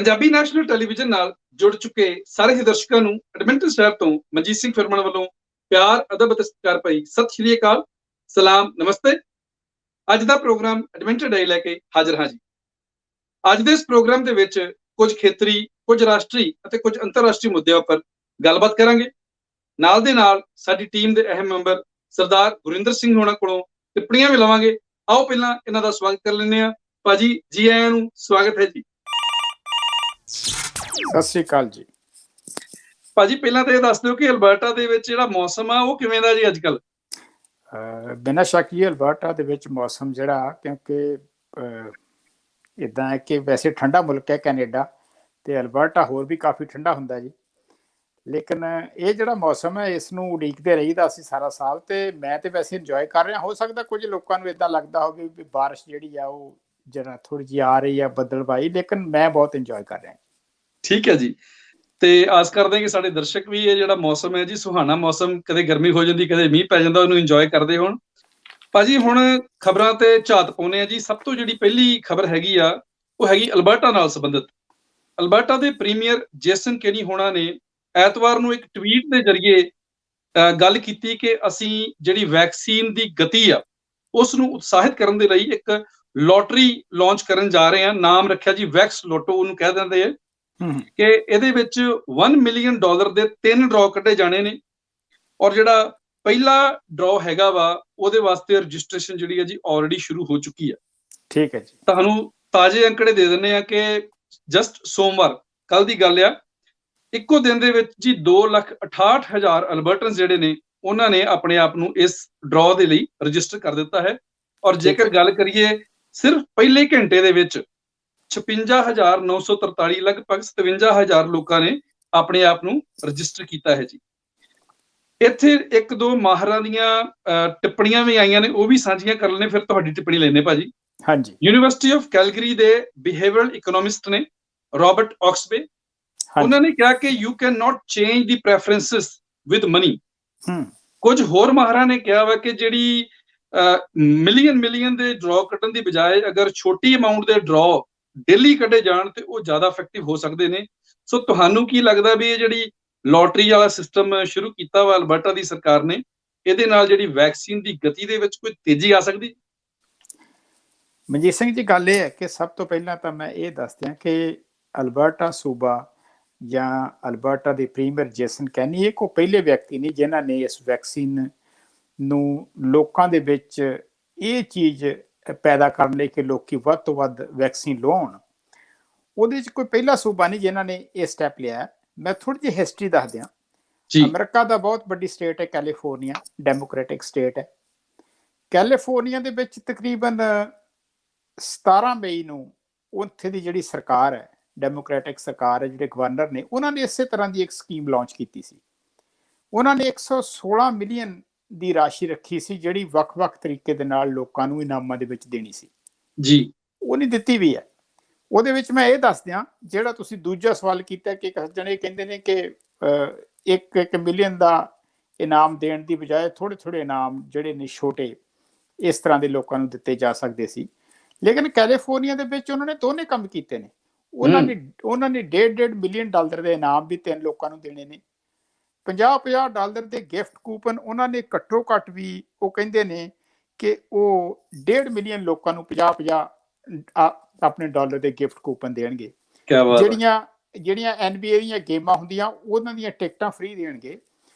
Punjabi national television ਨਾਲ ਜੁੜ ਚੁੱਕੇ ਸਾਰੇ ਹੀ ਦਰਸ਼ਕਾਂ ਨੂੰ ਐਡਮਿੰਟਨ ਸ਼ਹਿਰ ਤੋਂ ਮਨਜੀਤ ਸਿੰਘ ਫਿਰਮਨ ਵੱਲੋਂ ਪਿਆਰ, ਅਦਬ ਅਤੇ ਸਤਿਕਾਰ ਭਰੀ ਸਤਿ ਸ਼੍ਰੀ ਅਕਾਲ, ਸਲਾਮ, ਨਮਸਤੇ। ਅੱਜ ਦਾ ਪ੍ਰੋਗਰਾਮ ਐਡਵੈਂਚਰ ਡੇ ਲੈ ਕੇ ਹਾਜ਼ਰ ਹਾਂ ਜੀ। ਅੱਜ ਦੇ ਇਸ ਪ੍ਰੋਗਰਾਮ ਦੇ ਵਿੱਚ ਕੁਝ ਖੇਤਰੀ, ਕੁਝ ਰਾਸ਼ਟਰੀ ਅਤੇ ਕੁਝ ਅੰਤਰਰਾਸ਼ਟਰੀ ਮੁੱਦਿਆਂ ਉੱਪਰ ਗੱਲਬਾਤ ਕਰਾਂਗੇ। ਨਾਲ ਦੇ ਨਾਲ ਸਾਡੀ ਟੀਮ ਦੇ ਅਹਿਮ ਮੈਂਬਰ ਸਰਦਾਰ ਗੁਰਿੰਦਰ ਸਿੰਘ ਹੋਣਾ ਕੋਲੋਂ ਟਿੱਪਣੀਆਂ ਵੀ ਲਵਾਂਗੇ। ਆਓ ਪਹਿਲਾਂ ਇਹਨਾਂ ਦਾ ਸਵਾਗਤ ਕਰ ਲੈਂਦੇ ਹਾਂ। ਭਾਜੀ, ਜੀ ਆਇਆਂ ਨੂੰ, ਸਵਾਗਤ ਹੈ ਜੀ। ਸਤਿ ਸ੍ਰੀ ਅਕਾਲ ਜੀ। ਭਾਜੀ, ਪਹਿਲਾਂ ਤਾਂ ਇਹ ਦੱਸ ਦਿਓ ਕਿ ਅਲਬਰਟਾ ਦੇ ਵਿੱਚ ਜਿਹੜਾ ਮੌਸਮ ਆ ਉਹ ਕਿਵੇਂ ਦਾ ਜੀ ਅੱਜ ਕੱਲ? ਬਿਨਾਂ ਸ਼ੱਕ ਹੀ ਅਲਬਰਟਾ ਦੇ ਵਿੱਚ ਮੌਸਮ ਜਿਹੜਾ, ਕਿਉਂਕਿ ਇੱਦਾਂ ਹੈ ਕਿ ਵੈਸੇ ਠੰਡਾ ਮੁਲਕ ਹੈ ਕੈਨੇਡਾ, ਤੇ ਅਲਬਰਟਾ ਹੋਰ ਵੀ ਕਾਫੀ ਠੰਡਾ ਹੁੰਦਾ ਜੀ। ਲੇਕਿਨ ਇਹ ਜਿਹੜਾ ਮੌਸਮ ਹੈ ਇਸ ਨੂੰ ਉਡੀਕਦੇ ਰਹੀਦਾ ਅਸੀਂ ਸਾਰਾ ਸਾਲ, ਤੇ ਮੈਂ ਤੇ ਵੈਸੇ ਇੰਜੋਏ ਕਰ ਰਿਹਾ। ਹੋ ਸਕਦਾ ਕੁਝ ਲੋਕਾਂ ਨੂੰ ਇੱਦਾਂ ਲੱਗਦਾ ਹੋਵੇ ਵੀ ਬਾਰਿਸ਼ ਜਿਹੜੀ ਆ ਉਹ ਜਰਾ ਥੋੜੀ ਜਿਹੀ ਆ ਰਹੀ ਆ ਬੱਦਲਬਾਈ, ਲੇਕਿਨ ਮੈਂ ਬਹੁਤ ਇੰਜੋਏ ਕਰ ਰਿਹਾ। ਠੀਕ ਹੈ ਜੀ, ਤੇ ਆਸ ਕਰਦੇ ਹਾਂ ਕਿ ਸਾਡੇ ਦਰਸ਼ਕ ਵੀ ਇਹ ਜਿਹੜਾ ਮੌਸਮ ਹੈ ਜੀ, ਸੁਹਾਣਾ ਮੌਸਮ, ਕਦੇ ਗਰਮੀ ਹੋ ਜਾਂਦੀ ਕਦੇ ਮੀਂਹ ਪੈ ਜਾਂਦਾ, ਉਹਨੂੰ ਇੰਜੋਏ ਕਰਦੇ ਹੋਣ। ਭਾਜੀ, ਹੁਣ ਖਬਰਾਂ ਤੇ ਝਾਤ ਪਾਉਂਦੇ ਆ ਜੀ। ਸਭ ਤੋਂ ਜਿਹੜੀ ਪਹਿਲੀ ਖਬਰ ਹੈਗੀ ਆ ਉਹ ਹੈਗੀ ਅਲਬਰਟਾ ਨਾਲ ਸੰਬੰਧਿਤ। ਅਲਬਰਟਾ ਦੇ ਪ੍ਰੀਮੀਅਰ ਜੇਸਨ ਕੇਨੀ ਹੋਣਾ ਨੇ ਐਤਵਾਰ ਨੂੰ ਇੱਕ ਟਵੀਟ ਦੇ ਜ਼ਰੀਏ ਗੱਲ ਕੀਤੀ ਕਿ ਅਸੀਂ ਜਿਹੜੀ ਵੈਕਸੀਨ ਦੀ ਗਤੀ ਆ ਉਸ ਨੂੰ ਉਤਸ਼ਾਹਿਤ ਕਰਨ ਦੇ ਲਈ ਇੱਕ ਲੋਟਰੀ ਲਾਂਚ ਕਰਨ ਜਾ ਰਹੇ ਹਾਂ। ਨਾਮ ਰੱਖਿਆ ਜੀ ਵੈਕਸ ਲੋਟੋ, ਉਹਨੂੰ ਕਹਿ ਦਿੰਦੇ ਆ, ਕਿ ਇਹਦੇ ਵਿੱਚ $1 ਮਿਲੀਅਨ ਦੇ 3 ਡਰਾਅ ਕੱਢੇ ਜਾਣੇ ਨੇ। ਔਰ ਜਿਹੜਾ ਪਹਿਲਾ ਡਰਾਅ ਹੈਗਾ ਵਾ ਉਹਦੇ ਵਾਸਤੇ ਰਜਿਸਟ੍ਰੇਸ਼ਨ ਜਿਹੜੀ ਹੈ ਜੀ ਆਲਰੇਡੀ ਸ਼ੁਰੂ ਹੋ ਚੁੱਕੀ ਆ। ਠੀਕ ਹੈ ਜੀ। ਤੁਹਾਨੂੰ ਤਾਜ਼ੇ ਅੰਕੜੇ ਦੇ ਦਿੰਦੇ ਆ ਕਿ ਜਸਟ ਸੋਮਵਾਰ, ਕੱਲ ਦੀ ਗੱਲ ਆ, ਇੱਕੋ ਦਿਨ ਦੇ ਵਿੱਚ ਜੀ 2,68,000 ਅਲਬਰਟਨਸ ਜਿਹੜੇ ਨੇ ਉਹਨਾਂ ਨੇ ਆਪਣੇ ਆਪ ਨੂੰ ਇਸ ਡਰਾਅ ਦੇ ਲਈ ਰਜਿਸਟਰ ਕਰ ਦਿੱਤਾ ਹੈ। ਔਰ ਜੇਕਰ ਗੱਲ ਕਰੀਏ ਸਿਰਫ ਪਹਿਲੇ ਘੰਟੇ ਦੇ ਵਿੱਚ 56,943 ਲਗਭਗ 57,000 ਲੋਕਾਂ ਨੇ ਆਪਣੇ ਆਪ ਨੂੰ ਰਜਿਸਟਰ ਕੀਤਾ ਹੈ ਜੀ। ਇੱਥੇ ਇੱਕ ਦੋ ਮਾਹਰਾਂ ਦੀਆਂ ਟਿੱਪਣੀਆਂ ਵੀ ਆਈਆਂ ਨੇ, ਉਹ ਵੀ ਸਾਂਝੀਆਂ ਕਰ ਲੈਣੇ, ਫਿਰ ਤੁਹਾਡੀ ਟਿੱਪਣੀ ਲੈਣੇ ਭਾਜੀ। ਹਾਂਜੀ। ਯੂਨੀਵਰਸਿਟੀ ਆਫ ਕੈਲਗਰੀ ਦੇ ਬਿਹੇਵੀਅਰਲ ਇਕਨੋਮਿਸਟ ਨੇ ਰੋਬਰਟ ਆਕਸਬੇ, ਉਹਨਾਂ ਨੇ ਕਿਹਾ ਕਿ you can not change the ਪ੍ਰੈਫਰੈਂਸਿਸ with money. ਕੁਝ ਹੋਰ ਮਾਹਰਾਂ ਨੇ ਕਿਹਾ ਵਾ ਕਿ ਜਿਹੜੀ ਮਿਲੀਅਨ ਦੇ ਡਰਾਅ ਕੱਢਣ ਦੀ ਬਜਾਏ ਅਗਰ ਛੋਟੀ ਅਮਾਉਂਟ ਦੇ ਡਰਾਅ ਡੇਲੀ ਕੱਢੇ ਜਾਣ ਤੇ ਉਹ ਜ਼ਿਆਦਾ ਇਫੈਕਟਿਵ ਹੋ ਸਕਦੇ ਨੇ। ਸੋ ਤੁਹਾਨੂੰ ਕੀ ਲੱਗਦਾ ਵੀ ਇਹ ਜਿਹੜੀ ਲੋਟਰੀ ਵਾਲਾ ਸਿਸਟਮ ਸ਼ੁਰੂ ਕੀਤਾ ਵਾ ਅਲਬਰਟਾ ਦੀ ਸਰਕਾਰ ਨੇ, ਇਹਦੇ ਨਾਲ ਜਿਹੜੀ ਵੈਕਸੀਨ ਦੀ ਗਤੀ ਦੇ ਵਿੱਚ ਕੋਈ ਤੇਜ਼ੀ ਆ ਸਕਦੀ? ਮਨਜੀਤ ਸਿੰਘ ਜੀ, ਗੱਲ ਇਹ ਹੈ ਕਿ ਸਭ ਤੋਂ ਪਹਿਲਾਂ ਤਾਂ ਮੈਂ ਇਹ ਦੱਸ ਦਿਆਂ ਕਿ ਅਲਬਰਟਾ ਸੂਬਾ ਜਾਂ ਅਲਬਰਟਾ ਦੇ ਪ੍ਰੀਮੀਅਰ ਜੇਸਨ ਕੈਨੀ ਇਹ ਕੋਈ ਪਹਿਲੇ ਵਿਅਕਤੀ ਨਹੀਂ ਜਿਨ੍ਹਾਂ ਨੇ ਇਸ ਵੈਕਸੀਨ ਨੂੰ ਲੋਕਾਂ ਦੇ ਵਿੱਚ ਇਹ ਚੀਜ਼ ਪੈਦਾ ਕਰਨ ਲਈ ਕਿ ਲੋਕੀ ਵੱਧ ਤੋਂ ਵੱਧ ਵੈਕਸੀਨ ਲਵਾਉਣ, ਉਹਦੇ 'ਚ ਕੋਈ ਪਹਿਲਾ ਸੂਬਾ ਨਹੀਂ ਜਿਨ੍ਹਾਂ ਨੇ ਇਹ ਸਟੈਪ ਲਿਆ। ਮੈਂ ਥੋੜ੍ਹੀ ਜਿਹੀ ਹਿਸਟਰੀ ਦੱਸ ਦਿਆਂ। ਅਮਰੀਕਾ ਦਾ ਬਹੁਤ ਵੱਡੀ ਸਟੇਟ ਹੈ ਕੈਲੀਫੋਰਨੀਆ, ਡੈਮੋਕ੍ਰੈਟਿਕ ਸਟੇਟ ਹੈ। ਕੈਲੀਫੋਰਨੀਆ ਦੇ ਵਿੱਚ ਤਕਰੀਬਨ 17 ਮਈ ਨੂੰ ਉੱਥੇ ਦੀ ਜਿਹੜੀ ਸਰਕਾਰ ਹੈ, ਡੈਮੋਕ੍ਰੈਟਿਕ ਸਰਕਾਰ ਹੈ, ਜਿਹੜੇ ਗਵਰਨਰ ਨੇ, ਉਹਨਾਂ ਨੇ ਇਸੇ ਤਰ੍ਹਾਂ ਦੀ ਇੱਕ ਸਕੀਮ ਲਾਂਚ ਕੀਤੀ ਸੀ। ਉਹਨਾਂ ਨੇ 116 ਮਿਲੀਅਨ ਦੀ ਰਾਸ਼ੀ ਰੱਖੀ ਸੀ ਜਿਹੜੀ ਵੱਖ-ਵੱਖ ਤਰੀਕੇ ਦੇ ਨਾਲ ਲੋਕਾਂ ਨੂੰ ਇਨਾਮਾਂ ਦੇ ਵਿੱਚ ਦੇਣੀ ਸੀ ਜੀ। ਉਹ ਨਹੀਂ ਦਿੱਤੀ ਵੀ ਹੈ। ਉਹਦੇ ਵਿੱਚ ਮੈਂ ਇਹ ਦੱਸ ਦਿਆਂ, ਜਿਹੜਾ ਤੁਸੀਂ ਦੂਜਾ ਸਵਾਲ ਕੀਤਾ ਕਿ ਜਣੇ ਕਹਿੰਦੇ ਨੇ ਕਿ 1 ਮਿਲੀਅਨ ਦਾ ਇਨਾਮ ਦੇਣ ਦੀ ਬਜਾਏ ਥੋੜ੍ਹੇ ਇਨਾਮ ਜਿਹੜੇ ਨੇ ਛੋਟੇ ਇਸ ਤਰ੍ਹਾਂ ਦੇ ਲੋਕਾਂ ਨੂੰ ਦਿੱਤੇ ਜਾ ਸਕਦੇ ਸੀ। ਲੇਕਿਨ ਕੈਲੀਫੋਰਨੀਆ ਦੇ ਵਿੱਚ ਉਹਨਾਂ ਨੇ ਦੋਨੇ ਕੰਮ ਕੀਤੇ ਨੇ। ਉਹਨਾਂ ਨੇ $1.5 ਮਿਲੀਅਨ ਦੇ ਇਨਾਮ ਵੀ 3 ਲੋਕਾਂ ਨੂੰ ਦੇਣੇ ਨੇ। $50 ਦੇ ਗਿਫਟ ਕੂਪਨ ਉਹਨਾਂ ਨੇ ਘੱਟੋ ਘੱਟ ਵੀ, ਉਹ ਕਹਿੰਦੇ ਨੇ ਕਿ ਉਹ 1.5 ਮਿਲੀਅਨ ਲੋਕਾਂ ਨੂੰ 50 ਆਪਣੇ ਡਾਲਰ ਦੇ ਗਿਫਟ ਕੂਪਨ ਦੇਣਗੇ। ਜਿਹੜੀਆਂ NBA ਦੀਆਂ ਗੇਮਾਂ ਹੁੰਦੀਆਂ ਉਹਨਾਂ ਦੀਆਂ ਟਿਕਟਾਂ ਫ੍ਰੀ ਦੇਣਗੇ।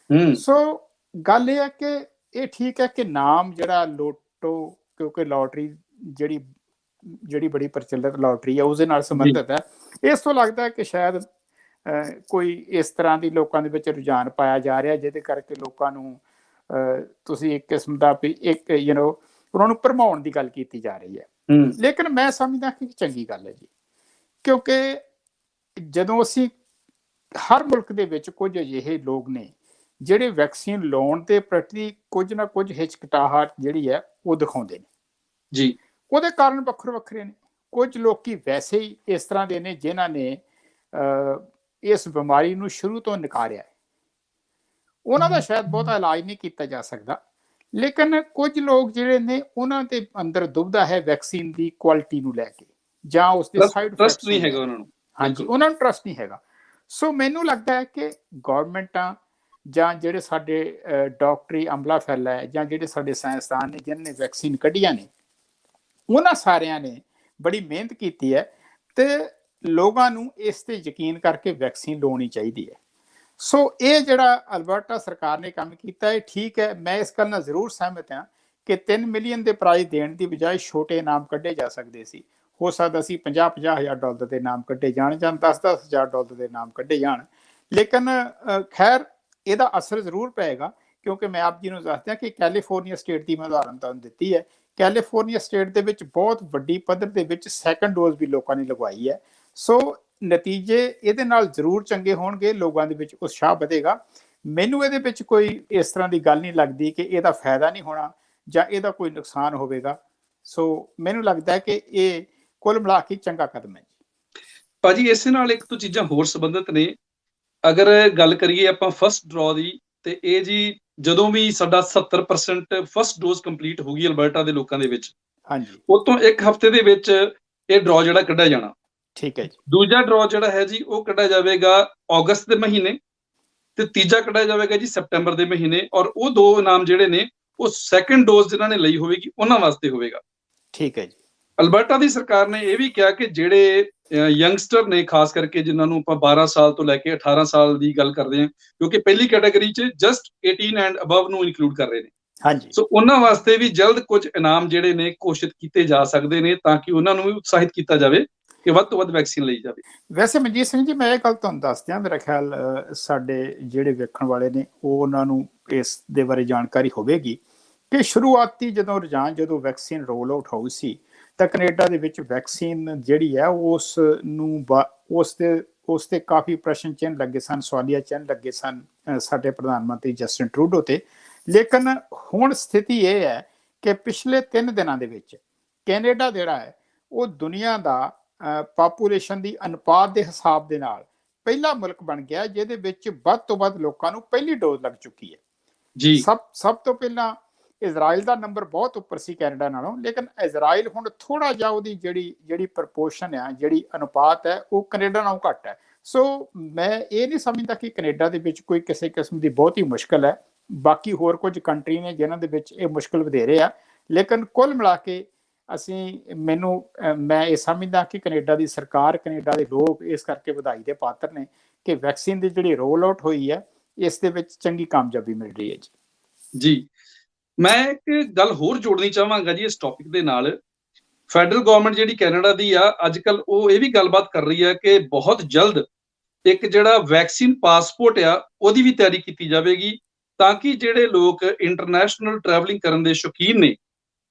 ਸੋ ਗੱਲ ਇਹ ਹੈ ਕਿ ਇਹ ਠੀਕ ਹੈ ਕਿ ਨਾਮ ਜਿਹੜਾ ਲੋਟੋ, ਕਿਉਂਕਿ ਲੋਟਰੀ ਜਿਹੜੀ ਬੜੀ ਪ੍ਰਚਲਿਤ ਲੋਟਰੀ ਹੈ ਉਸਦੇ ਨਾਲ ਸੰਬੰਧਿਤ ਹੈ। ਇਸ ਤੋਂ ਲੱਗਦਾ ਹੈ ਕਿ ਸ਼ਾਇਦ ਕੋਈ ਇਸ ਤਰ੍ਹਾਂ ਦੀ ਲੋਕਾਂ ਦੇ ਵਿੱਚ ਰੁਝਾਨ ਪਾਇਆ ਜਾ ਰਿਹਾ ਜਿਹਦੇ ਕਰਕੇ ਲੋਕਾਂ ਨੂੰ ਤੁਸੀਂ ਇੱਕ ਕਿਸਮ ਦਾ ਇੱਕ ਉਹਨਾਂ ਨੂੰ ਭਰਮਾਉਣ ਦੀ ਗੱਲ ਕੀਤੀ ਜਾ ਰਹੀ ਹੈ। ਲੇਕਿਨ ਮੈਂ ਸਮਝਦਾ ਕਿ ਚੰਗੀ ਗੱਲ ਹੈ ਜੀ, ਕਿਉਂਕਿ ਜਦੋਂ ਅਸੀਂ ਹਰ ਮੁਲਕ ਦੇ ਵਿੱਚ ਕੁਝ ਅਜਿਹੇ ਲੋਕ ਨੇ ਜਿਹੜੇ ਵੈਕਸੀਨ ਲਾਉਣ ਦੇ ਪ੍ਰਤੀ ਕੁਝ ਨਾ ਕੁਝ ਹਿਚਕਟਾਹਟ ਜਿਹੜੀ ਹੈ ਉਹ ਦਿਖਾਉਂਦੇ ਨੇ ਜੀ। ਉਹਦੇ ਕਾਰਨ ਵੱਖਰੇ ਨੇ। ਕੁਝ ਲੋਕੀ ਵੈਸੇ ਹੀ ਇਸ ਤਰ੍ਹਾਂ ਦੇ ਨੇ ਜਿਨ੍ਹਾਂ ਨੇ ਇਸ ਬਿਮਾਰੀ ਨੂੰ ਸ਼ੁਰੂ ਤੋਂ ਨਕਾਰਿਆ ਹੈ। ਉਹਨਾਂ ਦਾ ਸ਼ਾਇਦ ਬਹੁਤਾ ਇਲਾਜ ਨਹੀਂ ਕੀਤਾ ਜਾ ਸਕਦਾ, ਲੇਕਿਨ ਕੁਝ ਲੋਕ ਜਿਹੜੇ ਨੇ ਉਹਨਾਂ ਦੇ ਅੰਦਰ ਦੁਬਦਾ ਹੈ ਵੈਕਸੀਨ ਦੀ ਕੁਆਲਿਟੀ ਨੂੰ ਲੈ ਕੇ, ਜਾਂ ਉਸਦੇ ਸਾਈਡ ਇਫੈਕਟਸ ਨਹੀਂ ਹੈਗਾ ਉਹਨਾਂ ਨੂੰ। ਹਾਂਜੀ, ਉਹਨਾਂ ਨੂੰ ਟਰਸਟ ਨਹੀਂ ਹੈਗਾ। ਸੋ ਮੈਨੂੰ ਲੱਗਦਾ ਹੈ ਕਿ ਗੌਰਮੈਂਟਾਂ ਜਾਂ ਜਿਹੜੇ ਸਾਡੇ ਡਾਕਟਰੀ ਅਮਲਾ ਫੈਲਾ ਹੈ ਜਾਂ ਜਿਹੜੇ ਸਾਡੇ ਸਾਇੰਸਦਾਨ ਨੇ ਜਿਨ੍ਹਾਂ ਨੇ ਵੈਕਸੀਨ ਕੱਢੀਆਂ ਨੇ, ਉਹਨਾਂ ਸਾਰਿਆਂ ਨੇ ਬੜੀ ਮਿਹਨਤ ਕੀਤੀ ਹੈ ਤੇ ਲੋਕਾਂ ਨੂੰ ਇਸ ਤੇ ਯਕੀਨ ਕਰਕੇ ਵੈਕਸੀਨ ਲਵਾਉਣੀ ਚਾਹੀਦੀ ਹੈ। ਸੋ ਇਹ ਜਿਹੜਾ ਅਲਬਰਟਾ ਸਰਕਾਰ ਨੇ ਕੰਮ ਕੀਤਾ ਹੈ ਠੀਕ ਹੈ। ਮੈਂ ਇਸ ਗੱਲ ਨਾਲ ਜ਼ਰੂਰ ਸਹਿਮਤ ਹਾਂ ਕਿ 3 ਮਿਲੀਅਨ ਦੇ ਪ੍ਰਾਈਜ਼ ਦੇਣ ਦੀ ਬਜਾਏ ਛੋਟੇ ਇਨਾਮ ਕੱਢੇ ਜਾ ਸਕਦੇ ਸੀ। ਹੋ ਸਕਦਾ ਸੀ 50-50 ਹਜ਼ਾਰ ਡਾਲਰ ਦੇ ਇਨਾਮ ਕੱਢੇ ਜਾਣ ਜਾਂ 10-10 ਹਜ਼ਾਰ ਡਾਲਰ ਦੇ ਇਨਾਮ ਕੱਢੇ ਜਾਣ। ਲੇਕਿਨ ਖੈਰ ਇਹਦਾ ਅਸਰ ਜ਼ਰੂਰ ਪਏਗਾ, ਕਿਉਂਕਿ ਮੈਂ ਆਪ ਜੀ ਨੂੰ ਦੱਸਦਾ ਕਿ ਕੈਲੀਫੋਰਨੀਆ ਸਟੇਟ ਦੀ ਮੈਂ ਉਦਾਹਰਨ ਤੁਹਾਨੂੰ ਦਿੱਤੀ ਹੈ। ਕੈਲੀਫੋਰਨੀਆ ਸਟੇਟ ਦੇ ਵਿੱਚ ਬਹੁਤ ਵੱਡੀ ਪੱਧਰ ਦੇ ਵਿੱਚ ਸੈਕੰਡ ਡੋਜ਼ ਵੀ ਲੋਕਾਂ ਨੇ ਲਗਵਾਈ ਹੈ। ਸੋ ਨਤੀਜੇ ਇਹਦੇ ਨਾਲ ਜ਼ਰੂਰ ਚੰਗੇ ਹੋਣਗੇ, ਲੋਕਾਂ ਦੇ ਵਿੱਚ ਉਤਸ਼ਾਹ ਵਧੇਗਾ। ਮੈਨੂੰ ਇਹਦੇ ਵਿੱਚ ਕੋਈ ਇਸ ਤਰ੍ਹਾਂ ਦੀ ਗੱਲ ਨਹੀਂ ਲੱਗਦੀ ਕਿ ਇਹਦਾ ਫਾਇਦਾ ਨਹੀਂ ਹੋਣਾ ਜਾਂ ਇਹਦਾ ਕੋਈ ਨੁਕਸਾਨ ਹੋਵੇਗਾ। ਸੋ ਮੈਨੂੰ ਲੱਗਦਾ ਹੈ ਕਿ ਇਹ ਕੁੱਲ ਮਿਲਾ ਕੇ ਚੰਗਾ ਕਦਮ ਹੈ ਜੀ। ਭਾਜੀ ਇਸੇ ਨਾਲ ਇੱਕ ਦੋ ਚੀਜ਼ਾਂ ਹੋਰ ਸੰਬੰਧਿਤ ਨੇ। ਅਗਰ ਗੱਲ ਕਰੀਏ ਆਪਾਂ ਫਸਟ ਡਰਾ ਦੀ, ਤੇ ਇਹ ਜੀ ਜਦੋਂ ਵੀ ਸਾਡਾ 70% ਫਸਟ ਡੋਜ਼ ਕੰਪਲੀਟ ਹੋ ਗਈ ਅਲਬਰਟਾ ਦੇ ਲੋਕਾਂ ਦੇ ਵਿੱਚ, ਹਾਂਜੀ, ਉਹ ਤੋਂ ਇੱਕ ਹਫ਼ਤੇ ਦੇ ਵਿੱਚ ਇਹ ਡਰਾ ਜਿਹੜਾ ਕੱਢਿਆ ਜਾਣਾ। ਠੀਕ ਹੈ ਜੀ। ਦੂਜਾ ਡਰਾ ਜਿਹੜਾ ਹੈ ਜੀ ਉਹ ਕੱਢਿਆ ਜਾਵੇਗਾ ਅਗਸਤ ਦੇ ਮਹੀਨੇ, ਤੇ ਤੀਜਾ ਕੱਢਿਆ ਜਾਵੇਗਾ ਜੀ ਸੈਪਟੈਂਬਰ ਦੇ ਮਹੀਨੇ। ਔਰ ਉਹ ਦੋ ਇਨਾਮ ਜਿਹੜੇ ਨੇ ਉਹ ਸੈਕੰਡ ਡੋਜ਼ ਜਿਨ੍ਹਾਂ ਨੇ ਲਈ ਹੋਵੇਗੀ ਉਹਨਾਂ ਵਾਸਤੇ ਹੋਵੇਗਾ। ਠੀਕ ਹੈ ਜੀ। ਅਲਬਰਟਾ ਦੀ ਸਰਕਾਰ ਨੇ ਇਹ ਵੀ ਕਿਹਾ ਕਿ ਜਿਹੜੇ ਯੰਗਸਟਰ ਨੇ, ਖਾਸ ਕਰਕੇ ਜਿਨ੍ਹਾਂ ਨੂੰ ਆਪਾਂ 12 ਸਾਲ ਤੋਂ ਲੈ ਕੇ 18 ਸਾਲ ਦੀ ਗੱਲ ਕਰਦੇ ਹਾਂ, ਕਿਉਂਕਿ ਪਹਿਲੀ ਕੈਟਾਗਰੀ 'ਚ ਜਸਟ 18 ਐਂਡ ਅਬਵ ਨੂੰ ਇਨਕਲੂਡ ਕਰ ਰਹੇ ਨੇ। ਹਾਂਜੀ, ਸੋ ਉਹਨਾਂ ਵਾਸਤੇ ਵੀ ਜਲਦ ਕੁਝ ਇਨਾਮ ਜਿਹੜੇ ਨੇ ਘੋਸ਼ਿਤ ਕੀਤੇ ਜਾ ਸਕਦੇ ਨੇ, ਤਾਂ ਕਿ ਉਹਨਾਂ ਨੂੰ ਵੀ ਉਤਸ਼ਾਹਿਤ ਕੀਤਾ ਜਾਵੇ ਕਿ ਵੱਧ ਤੋਂ ਵੱਧ ਵੈਕਸੀਨ ਲਈ ਜਾਵੇ। ਵੈਸੇ ਮਨਜੀਤ ਸਿੰਘ ਜੀ, ਮੈਂ ਇਹ ਗੱਲ ਤੁਹਾਨੂੰ ਦੱਸ ਦਿਆਂ, ਮੇਰਾ ਖਿਆਲ ਸਾਡੇ ਜਿਹੜੇ ਵੇਖਣ ਵਾਲੇ ਨੇ ਉਹ ਉਹਨਾਂ ਨੂੰ ਇਸ ਦੇ ਬਾਰੇ ਜਾਣਕਾਰੀ ਹੋਵੇਗੀ ਕਿ ਸ਼ੁਰੂਆਤੀ ਜਦੋਂ ਵੈਕਸੀਨ ਰੋਲ ਆਊਟ ਹੋਈ ਸੀ ਤਾਂ ਕੈਨੇਡਾ ਦੇ ਵਿੱਚ ਵੈਕਸੀਨ ਜਿਹੜੀ ਹੈ ਉਸ ਤੇ ਕਾਫੀ ਪ੍ਰਸ਼ਨ ਚਿੰਨ੍ਹ ਲੱਗੇ ਸਨ, ਸਵਾਲੀਆ ਚਿੰਨ੍ਹ ਲੱਗੇ ਸਨ ਸਾਡੇ ਪ੍ਰਧਾਨ ਮੰਤਰੀ ਜਸਟਿਨ ਟਰੂਡੋ ਤੇ। ਲੇਕਿਨ ਹੁਣ ਸਥਿਤੀ ਇਹ ਹੈ ਕਿ ਪਿਛਲੇ 3 ਦਿਨਾਂ ਦੇ ਵਿੱਚ ਕੈਨੇਡਾ ਜਿਹੜਾ ਹੈ ਉਹ ਦੁਨੀਆ ਦਾ ਪਾਪੂਲੇਸ਼ਨ ਦੀ ਅਨੁਪਾਤ ਦੇ ਹਿਸਾਬ ਦੇ ਨਾਲ ਪਹਿਲਾ ਮੁਲਕ ਬਣ ਗਿਆ ਜਿਹਦੇ ਵਿੱਚ ਵੱਧ ਤੋਂ ਵੱਧ ਲੋਕਾਂ ਨੂੰ ਪਹਿਲੀ ਡੋਜ਼ ਲੱਗ ਚੁੱਕੀ ਹੈ ਜੀ। ਸਭ ਤੋਂ ਪਹਿਲਾਂ ਇਜ਼ਰਾਈਲ ਦਾ ਨੰਬਰ ਬਹੁਤ ਉੱਪਰ ਸੀ ਕੈਨੇਡਾ ਨਾਲੋਂ, ਲੇਕਿਨ ਇਜ਼ਰਾਈਲ ਹੁਣ ਥੋੜਾ ਜਿਹਾ ਉਹਦੀ ਜਿਹੜੀ ਪ੍ਰਪੋਰਸ਼ਨ ਆ, ਜਿਹੜੀ ਅਨੁਪਾਤ ਹੈ, ਉਹ ਕੈਨੇਡਾ ਨਾਲੋਂ ਘੱਟ ਹੈ। ਸੋ ਮੈਂ ਇਹ ਨਹੀਂ ਸਮਝਦਾ ਕਿ ਕੈਨੇਡਾ ਦੇ ਵਿੱਚ ਕੋਈ ਕਿਸੇ ਕਿਸਮ ਦੀ ਬਹੁਤੀ ਮੁਸ਼ਕਲ ਹੈ। ਬਾਕੀ ਹੋਰ ਕੁਝ ਕੰਟਰੀ ਨੇ ਜਿਨ੍ਹਾਂ ਦੇ ਵਿੱਚ ਇਹ ਮੁਸ਼ਕਲ ਵਧੇਰੇ ਆ, ਲੇਕਿਨ ਕੁੱਲ ਮਿਲਾ ਕੇ ਮੈਂ ਇਹ ਸਮਝਦਾ ਕਿ ਕੈਨੇਡਾ ਦੀ ਸਰਕਾਰ, ਕੈਨੇਡਾ ਦੇ ਲੋਕ ਇਸ ਕਰਕੇ ਵਧਾਈ ਦੇ ਪਾਤਰ ਨੇ ਕਿ ਵੈਕਸੀਨ ਦੀ ਜਿਹੜੀ ਰੋਲ ਆਊਟ ਹੋਈ ਹੈ ਇਸ ਦੇ ਵਿੱਚ ਚੰਗੀ ਕਾਮਯਾਬੀ ਮਿਲ ਰਹੀ ਹੈ ਜੀ। ਮੈਂ ਇੱਕ ਗੱਲ ਹੋਰ ਜੋੜਨੀ ਚਾਹਾਂਗਾ ਜੀ ਇਸ ਟੌਪਿਕ ਦੇ ਨਾਲ। ਫੈਡਰਲ ਗਵਰਨਮੈਂਟ ਜਿਹੜੀ ਕੈਨੇਡਾ ਦੀ ਆ ਅੱਜ ਕੱਲ, ਉਹ ਇਹ ਵੀ ਗੱਲਬਾਤ ਕਰ ਰਹੀ ਹੈ ਕਿ ਬਹੁਤ ਜਲਦ ਇੱਕ ਜਿਹੜਾ ਵੈਕਸੀਨ ਪਾਸਪੋਰਟ ਆ ਉਹਦੀ ਵੀ ਤਿਆਰੀ ਕੀਤੀ ਜਾਵੇਗੀ, ਤਾਂ ਕਿ ਜਿਹੜੇ ਲੋਕ ਇੰਟਰਨੈਸ਼ਨਲ ਟਰੈਵਲਿੰਗ ਕਰਨ ਦੇ ਸ਼ੌਕੀਨ ਨੇ,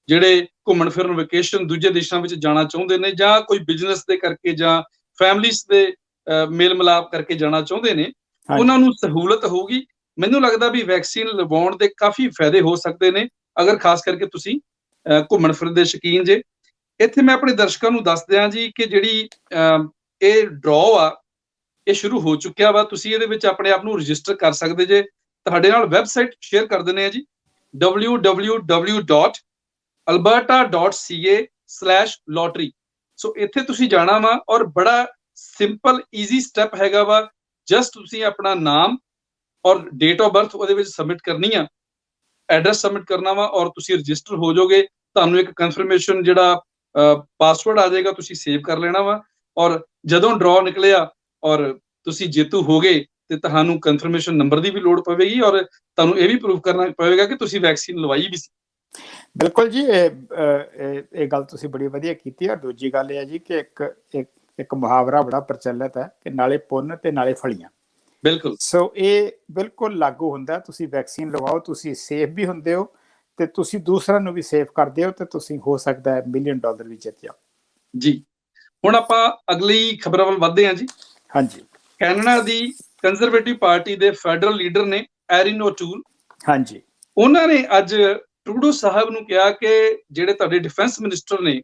ਜਿਹੜੇ ਘੁੰਮਣ ਫਿਰਨ ਵੈਕੇਸ਼ਨ ਦੂਜੇ ਦੇਸ਼ਾਂ ਵਿੱਚ ਜਾਣਾ ਚਾਹੁੰਦੇ ਨੇ, ਜਾਂ ਕੋਈ ਬਿਜ਼ਨਸ ਦੇ ਕਰਕੇ ਜਾਂ ਫੈਮਲੀਜ਼ ਦੇ ਮੇਲ ਮਿਲਾਪ ਕਰਕੇ ਜਾਣਾ ਚਾਹੁੰਦੇ ਨੇ, ਉਹਨਾਂ ਨੂੰ ਸਹੂਲਤ ਹੋਊਗੀ। ਮੈਨੂੰ ਲੱਗਦਾ ਵੀ ਵੈਕਸੀਨ ਲਵਾਉਣ ਦੇ ਕਾਫੀ ਫਾਇਦੇ ਹੋ ਸਕਦੇ ਨੇ, ਅਗਰ ਖਾਸ ਕਰਕੇ ਤੁਸੀਂ ਘੁੰਮਣ ਫਿਰਨ ਦੇ ਸ਼ੌਕੀਨ ਜੇ। ਇੱਥੇ ਮੈਂ ਆਪਣੇ ਦਰਸ਼ਕਾਂ ਨੂੰ ਦੱਸ ਦਿਆਂ ਜੀ ਕਿ ਜਿਹੜੀ ਇਹ ਡਰਾਅ ਆ ਇਹ ਸ਼ੁਰੂ ਹੋ ਚੁੱਕਿਆ ਵਾ। ਤੁਸੀਂ ਇਹਦੇ ਵਿੱਚ ਆਪਣੇ ਆਪ ਨੂੰ ਰਜਿਸਟਰ ਕਰ ਸਕਦੇ ਜੇ। ਤੁਹਾਡੇ ਨਾਲ ਵੈਬਸਾਈਟ ਸ਼ੇਅਰ ਕਰ ਦਿੰਦੇ ਆ ਜੀ, www.alberta.ca/lottery। ਸੋ ਇੱਥੇ ਤੁਸੀਂ ਜਾਣਾ ਵਾ ਔਰ ਬੜਾ ਸਿੰਪਲ ਈਜ਼ੀ ਸਟੈਪ ਹੈਗਾ ਵਾ। ਜਸਟ ਤੁਸੀਂ ਆਪਣਾ ਨਾਮ ਔਰ ਡੇਟ ਆਫ ਬਰਥ ਉਹਦੇ ਵਿੱਚ ਸਬਮਿਟ ਕਰਨੀ ਆ, ਐਡਰੈਸ ਸਬਮਿਟ ਕਰਨਾ ਵਾ, ਔਰ ਤੁਸੀਂ ਰਜਿਸਟਰ ਹੋ ਜਾਓਗੇ। ਤੁਹਾਨੂੰ ਇੱਕ ਕਨਫਰਮੇਸ਼ਨ ਜਿਹੜਾ ਪਾਸਵਰਡ ਆ ਜਾਏਗਾ, ਤੁਸੀਂ ਸੇਵ ਕਰ ਲੈਣਾ ਵਾ। ਔਰ ਜਦੋਂ ਡਰਾਅ ਨਿਕਲਿਆ ਔਰ ਤੁਸੀਂ ਜੇਤੂ ਹੋ ਗਏ ਤੇ ਤੁਹਾਨੂੰ ਕਨਫਰਮੇਸ਼ਨ ਨੰਬਰ ਦੀ ਵੀ ਲੋੜ ਪਵੇਗੀ, ਔਰ ਤੁਹਾਨੂੰ ਇਹ ਵੀ ਪ੍ਰੂਫ ਕਰਨਾ ਪਵੇਗਾ ਕਿ ਤੁਸੀਂ ਵੈਕਸੀਨ ਲਵਾਈ ਵੀ ਸੀ। ਬਿਲਕੁਲ ਜੀ, ਇਹ ਗੱਲ ਤੁਸੀਂ ਬੜੀ ਵਧੀਆ ਕੀਤੀ। ਔਰ ਦੂਜੀ ਗੱਲ ਇਹ ਹੈ ਜੀ ਕਿ ਇੱਕ ਮੁਹਾਵਰਾ ਬੜਾ ਪ੍ਰਚਲਿਤ ਹੈ ਕਿ ਨਾਲੇ ਪੁੰਨ ਤੇ ਨਾਲੇ ਫਲੀਆਂ। ਬਿਲਕੁਲ। ਸੋ ਇਹ ਬਿਲਕੁਲ ਲਾਗੂ ਹੁੰਦਾ। ਤੁਸੀਂ ਵੈਕਸੀਨ ਲਵਾਓ, ਤੁਸੀਂ ਸੇਫ ਵੀ ਹੁੰਦੇ ਹੋ ਤੇ ਤੁਸੀਂ ਦੂਸਰਿਆਂ ਨੂੰ ਵੀ ਸੇਫ ਕਰਦੇ ਹੋ, ਤੇ ਤੁਸੀਂ ਹੋ ਸਕਦਾ ਹੈ $1 ਮਿਲੀਅਨ ਵੀ ਜਿੱਤ ਜਾਓ ਜੀ। ਹੁਣ ਆਪਾਂ ਅਗਲੀ ਖਬਰ ਵੱਲ ਵਧਦੇ ਹਾਂ ਜੀ। ਹਾਂਜੀ। ਕੈਨੇਡਾ ਦੀ ਕੰਜ਼ਰਵੇਟਿਵ ਪਾਰਟੀ ਦੇ ਫੈਡਰਲ ਲੀਡਰ ਨੇ ਐਰਿਨ ਓਟੂਲ। ਹਾਂਜੀ। ਉਹਨਾਂ ਨੇ ਅੱਜ ਟਰੂਡੋ ਸਾਹਿਬ ਨੂੰ ਕਿਹਾ ਕਿ ਜਿਹੜੇ ਤੁਹਾਡੇ ਡਿਫੈਂਸ ਮਿਨਿਸਟਰ ਨੇ